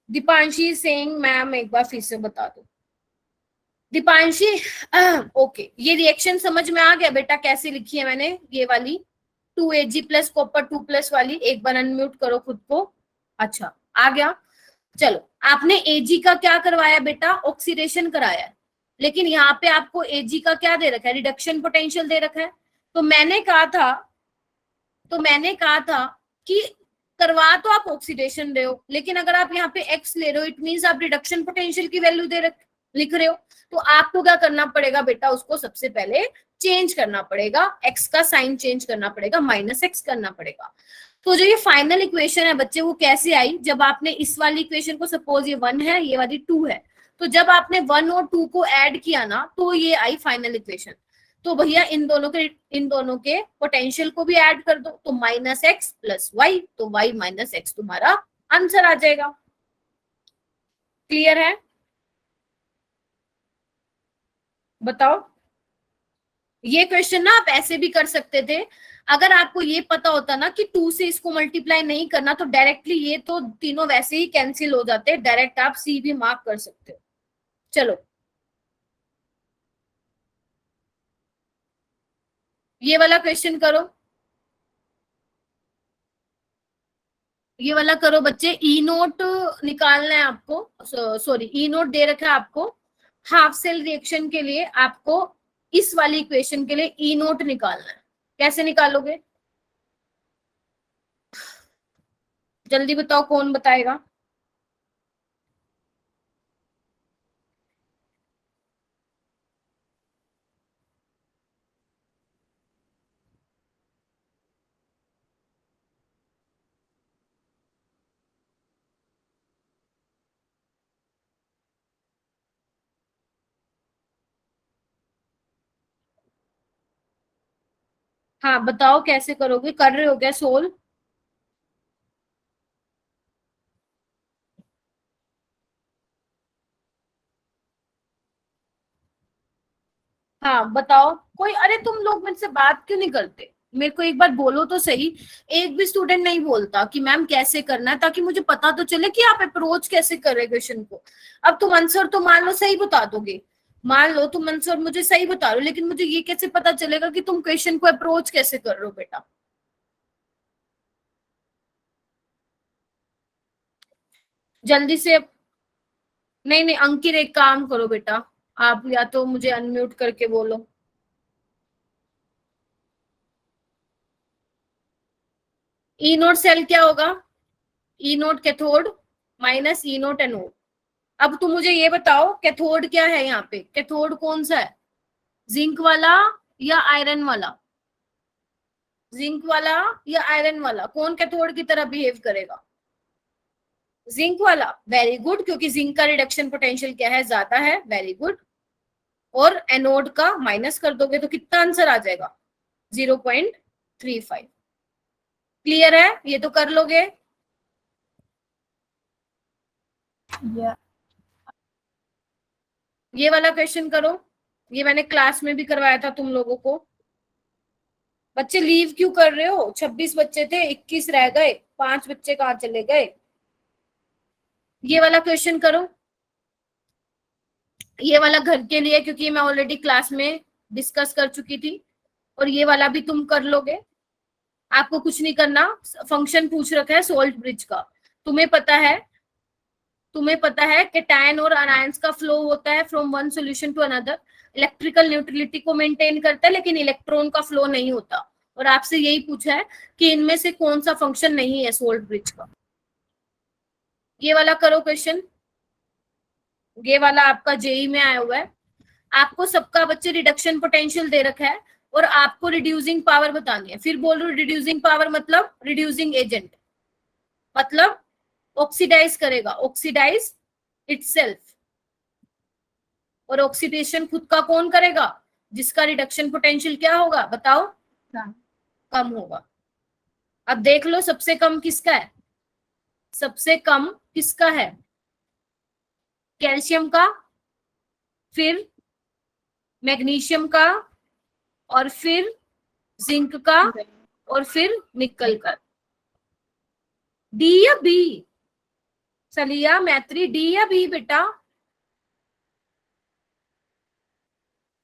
दीपांशी सिंह मैम एक बार फिर से बता दो। दीपांशी ओके, ये रिएक्शन समझ में आ गया बेटा कैसे लिखी है मैंने ये वाली 2Ag प्लस कॉपर 2 प्लस वाली? एक बार अनम्यूट करो खुद को। अच्छा आ गया। चलो, आपने Ag का क्या करवाया बेटा? ऑक्सीडेशन कराया है, लेकिन यहाँ पे आपको Ag का क्या दे रखा है? रिडक्शन पोटेंशियल दे रखा है। तो मैंने कहा था कि करवा तो आप ऑक्सीडेशन रहे हो, लेकिन अगर आप यहाँ पे x ले रहे हो इट मींस आप रिडक्शन पोटेंशियल की वैल्यू लिख रहे हो, तो आपको क्या करना पड़ेगा बेटा? उसको सबसे पहले चेंज करना पड़ेगा, x का साइन चेंज करना पड़ेगा, माइनस एक्स करना पड़ेगा। तो जो ये फाइनल इक्वेशन है बच्चे वो कैसे आई? जब आपने इस वाली इक्वेशन को, सपोज ये 1 है ये वाली 2 है, तो जब आपने 1 और 2 को ऐड किया ना तो ये आई फाइनल इक्वेशन। तो भैया इन दोनों के पोटेंशियल को भी ऐड कर दो, तो माइनस एक्स प्लस वाई, तो वाई माइनस एक्स तुम्हारा आंसर आ जाएगा। क्लियर है? बताओ। ये क्वेश्चन ना आप ऐसे भी कर सकते थे, अगर आपको ये पता होता ना कि 2 से इसको मल्टीप्लाई नहीं करना, तो डायरेक्टली ये तो तीनों वैसे ही कैंसिल हो जाते, डायरेक्ट आप सी भी मार्क कर सकते हो। चलो ये वाला क्वेश्चन करो, ये वाला करो बच्चे। ई नोट निकालना है आपको, सॉरी ई नोट दे रखा है आपको। हाफ सेल रिएक्शन के लिए आपको इस वाली इक्वेशन के लिए ई नोट निकालना है। कैसे निकालोगे? जल्दी बताओ, कौन बताएगा? हाँ बताओ कैसे करोगे? कर रहे हो क्या सोल? हाँ बताओ कोई। अरे तुम लोग मुझसे बात क्यों नहीं करते? मेरे को एक बार बोलो तो सही। एक भी स्टूडेंट नहीं बोलता कि मैम कैसे करना है, ताकि मुझे पता तो चले कि आप अप्रोच कैसे कर रहे क्वेश्चन को। अब तुम आंसर तो मान लो सही बता दोगे, मान लो तुम आंसर मुझे सही बता रहे हो, लेकिन मुझे ये कैसे पता चलेगा कि तुम क्वेश्चन को अप्रोच कैसे कर रहे हो बेटा? जल्दी से। नहीं नहीं अंकित, एक काम करो बेटा, आप या तो मुझे अनम्यूट करके बोलो। ई नोट सेल क्या होगा? ई naught cathode minus E naught anode. अब तुम मुझे ये बताओ कैथोड क्या है यहाँ पे? कैथोड कौन सा है? जिंक वाला या आयरन वाला? जिंक वाला या आयरन वाला? कौन कैथोड की तरह बिहेव करेगा? जिंक वाला। वेरी गुड, क्योंकि जिंक का रिडक्शन पोटेंशियल क्या है? ज्यादा है। Very good. और एनोड का माइनस कर दोगे तो कितना आंसर आ जाएगा? 0.35। क्लियर है? ये तो कर लोगे। या ये वाला क्वेश्चन करो, ये मैंने क्लास में भी करवाया था तुम लोगों को। बच्चे लीव क्यों कर रहे हो? 26 बच्चे थे, 21 रह गए, 5 बच्चे कहाँ चले गए? ये वाला क्वेश्चन करो, ये वाला घर के लिए, क्योंकि मैं ऑलरेडी क्लास में डिस्कस कर चुकी थी। और ये वाला भी तुम कर लोगे, आपको कुछ नहीं करना। फंक्शन पूछ रखा है सोल्ट ब्रिज का। तुम्हें पता है कि टैन और अनायंस का फ्लो होता है from one solution to another, electrical neutrality को मेंटेन करता है, लेकिन इलेक्ट्रॉन का फ्लो नहीं होता। और आपसे यही पूछा है कि इनमें से कौन सा फंक्शन नहीं है सोल्ट ब्रिज का। ये वाला करो क्वेश्चन, ये वाला आपका जेई में आया हुआ है। आपको सबका बच्चे रिडक्शन पोटेंशियल दे रखा है और आपको रिड्यूसिंग पावर बतानी है। फिर बोल रही हूँ रिड्यूसिंग पावर मतलब रिड्यूसिंग एजेंट, मतलब ऑक्सीडाइज करेगा, ऑक्सीडाइज इटसेल्फ। और ऑक्सीडेशन खुद का कौन करेगा? जिसका रिडक्शन पोटेंशियल क्या होगा बताओ? कम होगा। अब देख लो सबसे कम किसका है? सबसे कम किसका है? कैल्शियम का, फिर मैग्नीशियम का, और फिर जिंक का, और फिर निकल का। डी या बी? सलिया, मैत्री, डी या बी बेटा?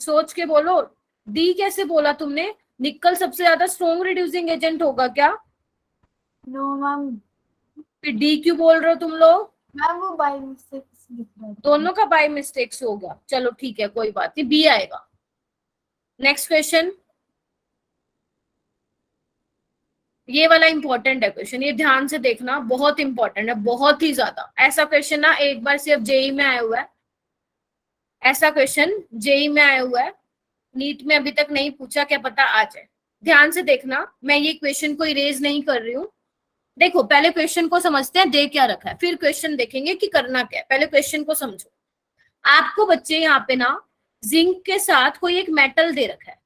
सोच के बोलो। डी कैसे बोला तुमने? निकल सबसे ज्यादा स्ट्रॉन्ग रिड्यूसिंग एजेंट होगा क्या? नो मैम, फिर डी क्यों बोल रहे हो तुम लोग? मैम वो बाय मिस्टेक लिख रहा था। दोनों का बाय मिस्टेक्स होगा। चलो ठीक है, कोई बात नहीं, बी आएगा। नेक्स्ट क्वेश्चन, ये वाला इंपॉर्टेंट है क्वेश्चन, ये ध्यान से देखना, बहुत इंपॉर्टेंट है, बहुत ही ज्यादा। ऐसा क्वेश्चन ना एक बार सिर्फ जेई में आया हुआ है, ऐसा क्वेश्चन जेई में आया हुआ है, नीट में अभी तक नहीं पूछा, क्या पता आ जाए। ध्यान से देखना, मैं ये क्वेश्चन को इरेज नहीं कर रही हूँ। देखो पहले क्वेश्चन को समझते हैं, दे क्या रखा है, फिर क्वेश्चन देखेंगे कि करना क्या है। पहले क्वेश्चन को समझो। आपको बच्चे यहाँ पे ना जिंक के साथ कोई एक मेटल दे रखा है,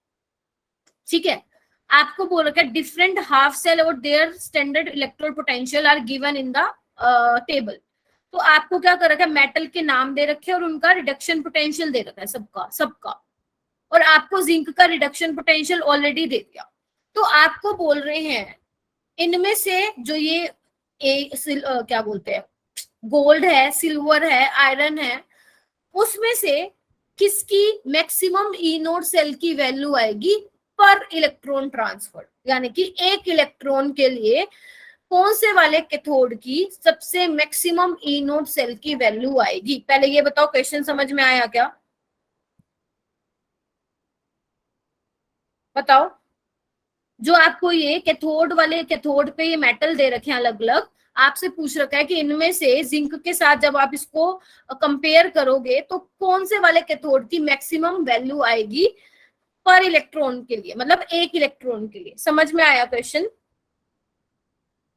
ठीक है? आपको बोल रखा है डिफरेंट हाफ सेल और their standard electrode potential are given in the table. तो आपको क्या कर रखा है? मेटल के नाम दे रखे हैं और उनका रिडक्शन पोटेंशियल दे रखा है सबका। और आपको जिंक का रिडक्शन पोटेंशियल ऑलरेडी दे दिया। तो आपको बोल रहे हैं इनमें से जो ये क्या बोलते हैं, गोल्ड है, सिल्वर है, आयरन है, उसमें से किसकी मैक्सिमम ई नोड सेल की वैल्यू आएगी पर इलेक्ट्रॉन ट्रांसफर, यानी कि एक इलेक्ट्रॉन के लिए कौन से वाले कैथोड की सबसे मैक्सिमम ई नोड सेल की वैल्यू आएगी। पहले ये बताओ, क्वेश्चन समझ में आया क्या? बताओ। जो आपको ये कैथोड वाले, कैथोड पे ये मेटल दे रखे हैं अलग अलग, आपसे पूछ रखा है कि इनमें से जिंक के साथ जब आप इसको कंपेयर करोगे तो कौन से वाले कैथोड की मैक्सिमम वैल्यू आएगी पर इलेक्ट्रॉन के लिए, मतलब एक इलेक्ट्रॉन के लिए। समझ में आया क्वेश्चन?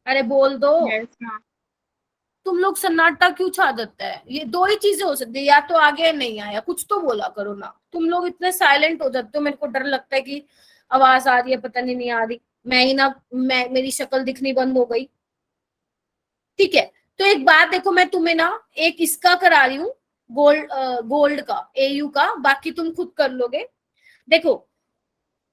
अरे बोल दो। Yes, ma'am. तुम लोग सन्नाटा क्यों छा देता है? ये दो ही चीजें हो सकती है, या तो आगे नहीं आया, कुछ तो बोला करो ना। तुम लोग इतने साइलेंट हो जाते हो, मेरे को डर लगता है कि आवाज आ रही है, पता नहीं आ रही। मैं ही ना, मेरी शक्ल दिखनी बंद हो गई। ठीक है, तो एक बात देखो, मैं तुम्हें ना एक इसका करा रही हूँ, गोल्ड का, एयू का, बाकी तुम खुद कर लोगे। देखो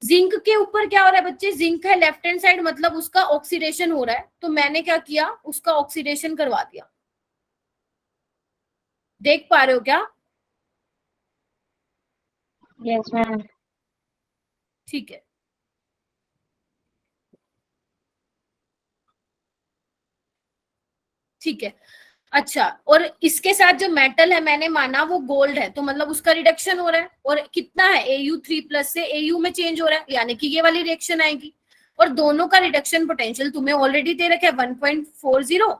जिंक के ऊपर क्या हो रहा है बच्चे? जिंक है लेफ्ट हैंड साइड, मतलब उसका ऑक्सीडेशन हो रहा है। तो मैंने क्या किया, उसका ऑक्सीडेशन करवा दिया। देख पा रहे हो क्या? Yes, ma'am. ठीक है, ठीक है। अच्छा, और इसके साथ जो मेटल है मैंने माना वो गोल्ड है, तो मतलब उसका रिडक्शन हो रहा है। और कितना है? Au3+ से Au में चेंज हो रहा है, यानी कि ये वाली रिएक्शन आएगी। और दोनों का रिडक्शन पोटेंशियल तुम्हें ऑलरेडी दे रखा है 1.40।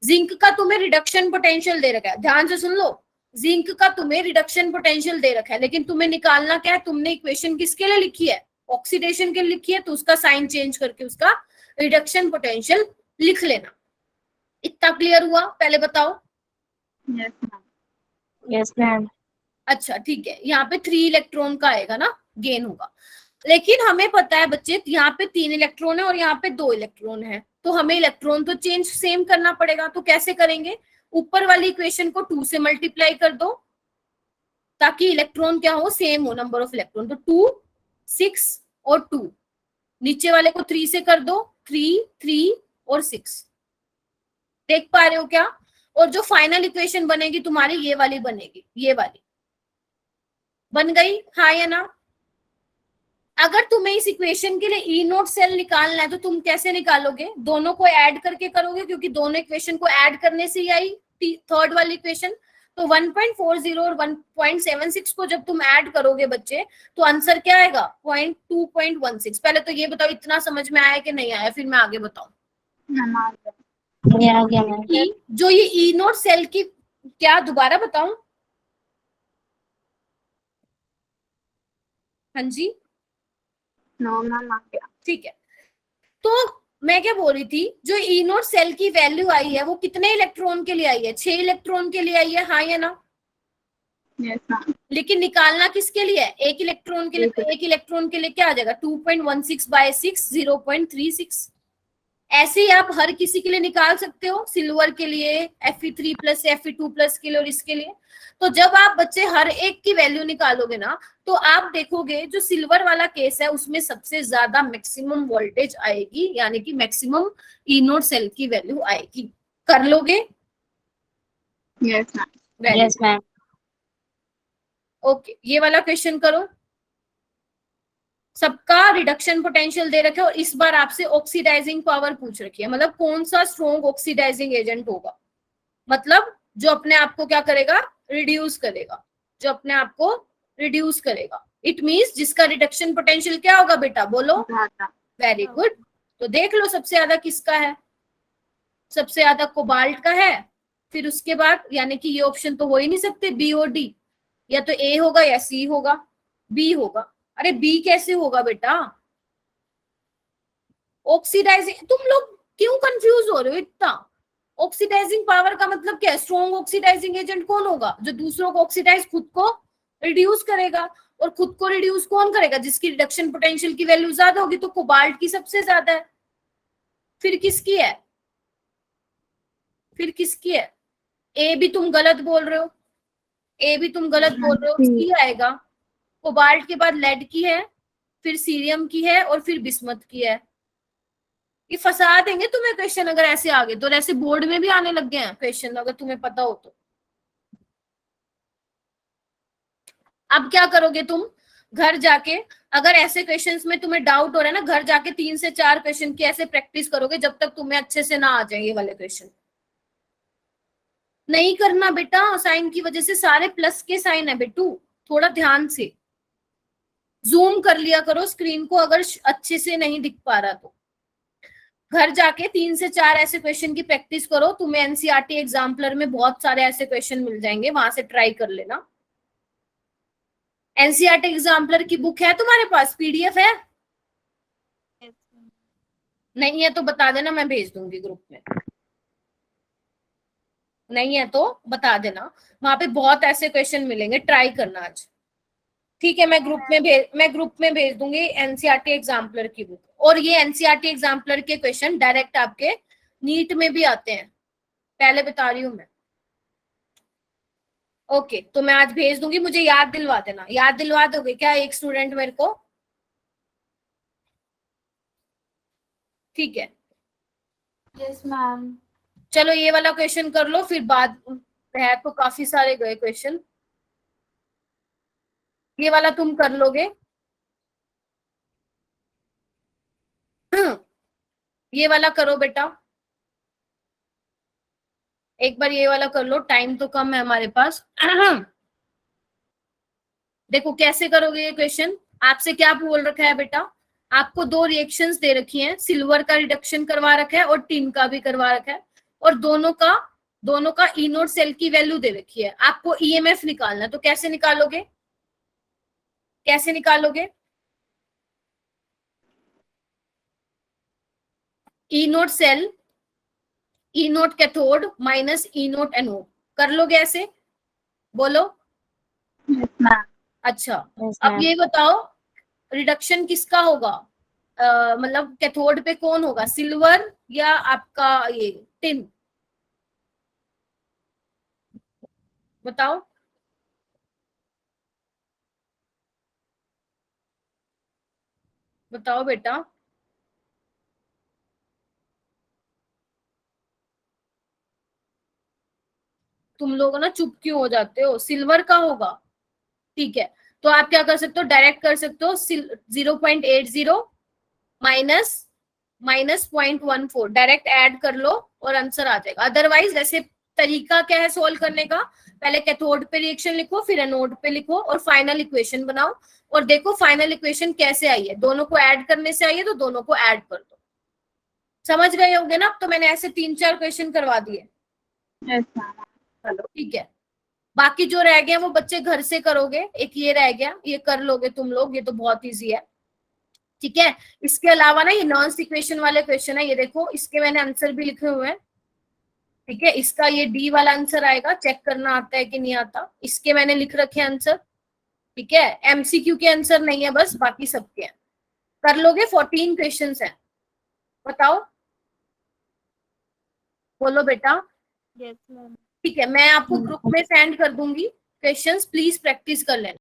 जिंक का तुम्हें रिडक्शन पोटेंशियल दे रखा है, ध्यान से सुन लो। जिंक का तुम्हें रिडक्शन पोटेंशियल दे रखा है, लेकिन तुम्हें निकालना क्या है? तुमने इक्वेशन किसके लिए लिखी है? ऑक्सीडेशन के लिए लिखी है, तो उसका साइन चेंज करके उसका रिडक्शन पोटेंशियल लिख लेना। इतना क्लियर हुआ? पहले बताओ। Yes, ma'am. Yes, ma'am. अच्छा ठीक है, यहाँ पे 3 इलेक्ट्रॉन का आएगा ना, गेन होगा। लेकिन हमें पता है बच्चे यहाँ पे 3 इलेक्ट्रॉन है और यहाँ पे 2 इलेक्ट्रॉन है, तो हमें इलेक्ट्रॉन तो चेंज सेम करना पड़ेगा। तो कैसे करेंगे, ऊपर वाली इक्वेशन को 2 से मल्टीप्लाई कर दो ताकि इलेक्ट्रॉन क्या हो, सेम हो नंबर ऑफ इलेक्ट्रॉन। तो 2 6 और 2, नीचे वाले को 3 से कर दो, 3 3 और 6। देख पा रहे हो क्या? और जो फाइनल इक्वेशन बनेगी तुम्हारी ये वाली बनेगी, ये वाली बन गई, हाँ या ना? अगर तुम्हें इस इक्वेशन के लिए ई नोट सेल निकालना है तो तुम कैसे निकालोगे, दोनों को ऐड करके करोगे, क्योंकि दोनों इक्वेशन को ऐड करने से ही आई थर्ड वाली इक्वेशन। तो 1.40 और 1.76 को जब तुम ऐड करोगे बच्चे तो आंसर क्या आएगा, 2.16। पहले तो ये बताओ इतना समझ में आया कि नहीं आया, फिर मैं आगे बताऊं। ये आ गया मैम। जो ये ई नोट सेल की, क्या दोबारा बताऊं? हाँ जी, नो मैम आ गया। ठीक है। तो मैं क्या बोल रही थी, जो ई नोट सेल की वैल्यू आई है वो कितने इलेक्ट्रॉन के लिए आई है, 6 इलेक्ट्रॉन के लिए आई है, हाँ या ना? Yes ma'am. लेकिन निकालना किसके लिए है, 1 इलेक्ट्रॉन के लिए। तो 1 इलेक्ट्रॉन के लिए क्या आ जाएगा, 2.16/6 0.36। ऐसे ही आप हर किसी के लिए निकाल सकते हो, सिल्वर के लिए, Fe3+ Fe2+ के लिए और इसके लिए। तो जब आप बच्चे हर एक की वैल्यू निकालोगे ना तो आप देखोगे जो सिल्वर वाला केस है उसमें सबसे ज्यादा मैक्सिमम वोल्टेज आएगी, यानी कि मैक्सिमम ई नोट सेल की वैल्यू आएगी। कर लोगे? Yes ma'am. Yes ma'am. Okay, ये वाला क्वेश्चन करो। सबका रिडक्शन पोटेंशियल दे रखे और इस बार आपसे ऑक्सीडाइजिंग पावर पूछ रखी है, मतलब कौन सा स्ट्रॉन्ग ऑक्सीडाइजिंग एजेंट होगा, मतलब जो अपने आप को क्या करेगा, रिड्यूस करेगा, जो अपने आप को रिड्यूस करेगा। इट मींस जिसका रिडक्शन पोटेंशियल क्या होगा बेटा, बोलो। Very good. तो देख लो सबसे ज्यादा किसका है, सबसे ज्यादा कोबाल्ट का है, फिर उसके बाद यानी कि ये ऑप्शन तो हो ही नहीं सकते बी और डी, या तो ए होगा या सी होगा, बी होगा। अरे बी कैसे होगा बेटा, ऑक्सीडाइजिंग, तुम लोग क्यों कंफ्यूज हो रहे हो इतना? ऑक्सीडाइजिंग पावर का मतलब क्या है, स्ट्रॉन्ग ऑक्सीडाइजिंग एजेंट कौन होगा, जो दूसरों को ऑक्सीडाइज खुद को रिड्यूस करेगा। और खुद को रिड्यूस कौन करेगा, जिसकी रिडक्शन पोटेंशियल की वैल्यू ज्यादा होगी। तो कोबाल्ट की सबसे ज्यादा है, फिर किसकी है, फिर किसकी है? ए भी तुम गलत बोल रहे हो, ए भी तुम गलत बोल रहे हो, सी आएगा। कोबाल्ट के बाद लेड की है, फिर सीरियम की है और फिर बिस्मथ की है। ये फंसा देंगे तुम्हें क्वेश्चन अगर ऐसे आ गए तो, ऐसे बोर्ड में भी आने लग गए हैं क्वेश्चन, अगर तुम्हें पता हो तो। अब क्या करोगे तुम, घर जाके अगर ऐसे क्वेश्चंस में तुम्हें डाउट हो रहा है ना, घर जाके 3 से 4 क्वेश्चन की ऐसे प्रैक्टिस करोगे जब तक तुम्हें अच्छे से ना आ जाए ये वाले क्वेश्चन। नहीं करना बेटा, साइन की वजह से सारे प्लस के साइन है बेटू, थोड़ा ध्यान से जूम कर लिया करो स्क्रीन को अगर अच्छे से नहीं दिख पा रहा तो। घर जाके 3 से 4 ऐसे क्वेश्चन की प्रैक्टिस करो, तुम्हें एनसीईआरटी एग्जाम्पलर में बहुत सारे ऐसे क्वेश्चन मिल जाएंगे, वहां से ट्राई कर लेना। एनसीईआरटी एग्जाम्पलर की बुक है तुम्हारे पास, पीडीएफ है? नहीं है तो बता देना, मैं भेज दूंगी ग्रुप में। नहीं है तो बता देना, वहां पे बहुत ऐसे क्वेश्चन मिलेंगे, ट्राई करना आज। ठीक है, मैं ग्रुप में भेज दूंगी एनसीईआरटी एग्जाम्पलर की बुक। और ये एनसीईआरटी एग्जाम्पलर के क्वेश्चन डायरेक्ट आपके नीट में भी आते हैं, पहले बता रही हूं मैं। ओके, तो मैं आज भेज दूंगी, मुझे याद दिलवा देना। याद दिलवा दोगे क्या एक स्टूडेंट मेरे को? ठीक है, यस मैम। चलो ये वाला क्वेश्चन कर लो, फिर बाद है तो काफी सारे गए क्वेश्चन, ये वाला तुम कर लोगे। ये वाला करो बेटा, एक बार ये वाला कर लो, टाइम तो कम है हमारे पास। देखो कैसे करोगे ये क्वेश्चन, आपसे क्या बोल रखा है बेटा, आपको 2 रिएक्शंस दे रखी हैं, सिल्वर का रिडक्शन करवा रखा है और टिन का भी करवा रखा है, और दोनों का ई नोट सेल की वैल्यू दे रखी है। आपको ईएमएफ निकालना है, तो कैसे निकालोगे, कैसे निकालोगे? ई naught cell, E naught cathode minus E naught anode, कर लोगे ऐसे, बोलो। Yes ma'am. अच्छा, यस अब मैम। ये बताओ रिडक्शन किसका होगा, मतलब कैथोड पे कौन होगा, सिल्वर या आपका ये टिन, बताओ। बताओ बेटा, तुम लोग ना चुप क्यों हो जाते हो, सिल्वर का होगा। ठीक है, तो आप क्या कर सकते हो, डायरेक्ट कर सकते हो 0.80 माइनस माइनस 0.14, डायरेक्ट ऐड कर लो और आंसर आ जाएगा। अदरवाइज वैसे तरीका क्या है सोल्व करने का, पहले कैथोड पे रिएक्शन लिखो, फिर एनोड पे लिखो और फाइनल इक्वेशन बनाओ, और देखो फाइनल इक्वेशन कैसे आई है, दोनों को ऐड करने से आई है तो दोनों को ऐड कर दो। समझ गए होंगे ना, अब तो मैंने ऐसे 3-4 क्वेश्चन करवा दिए। Yes ma'am. चलो ठीक है, बाकी जो रह गया वो बच्चे घर से करोगे, एक ये रह गया, ये कर लोगे तुम लोग, ये तो बहुत इजी है। ठीक है, इसके अलावा ना ये नॉन इक्वेशन वाले क्वेश्चन है, ये देखो इसके मैंने आंसर भी लिखे हुए हैं। ठीक है, इसका ये डी वाला आंसर आएगा, चेक करना आता है कि नहीं आता, इसके मैंने लिख रखे आंसर। ठीक है, एमसीक्यू के आंसर नहीं है बस, बाकी सबके हैं। कर लोगे, 14 क्वेश्चन है, बताओ, बोलो बेटा। Yes ma'am. ठीक है, मैं आपको ग्रुप में सेंड कर दूंगी क्वेश्चंस, प्लीज प्रैक्टिस कर लेना।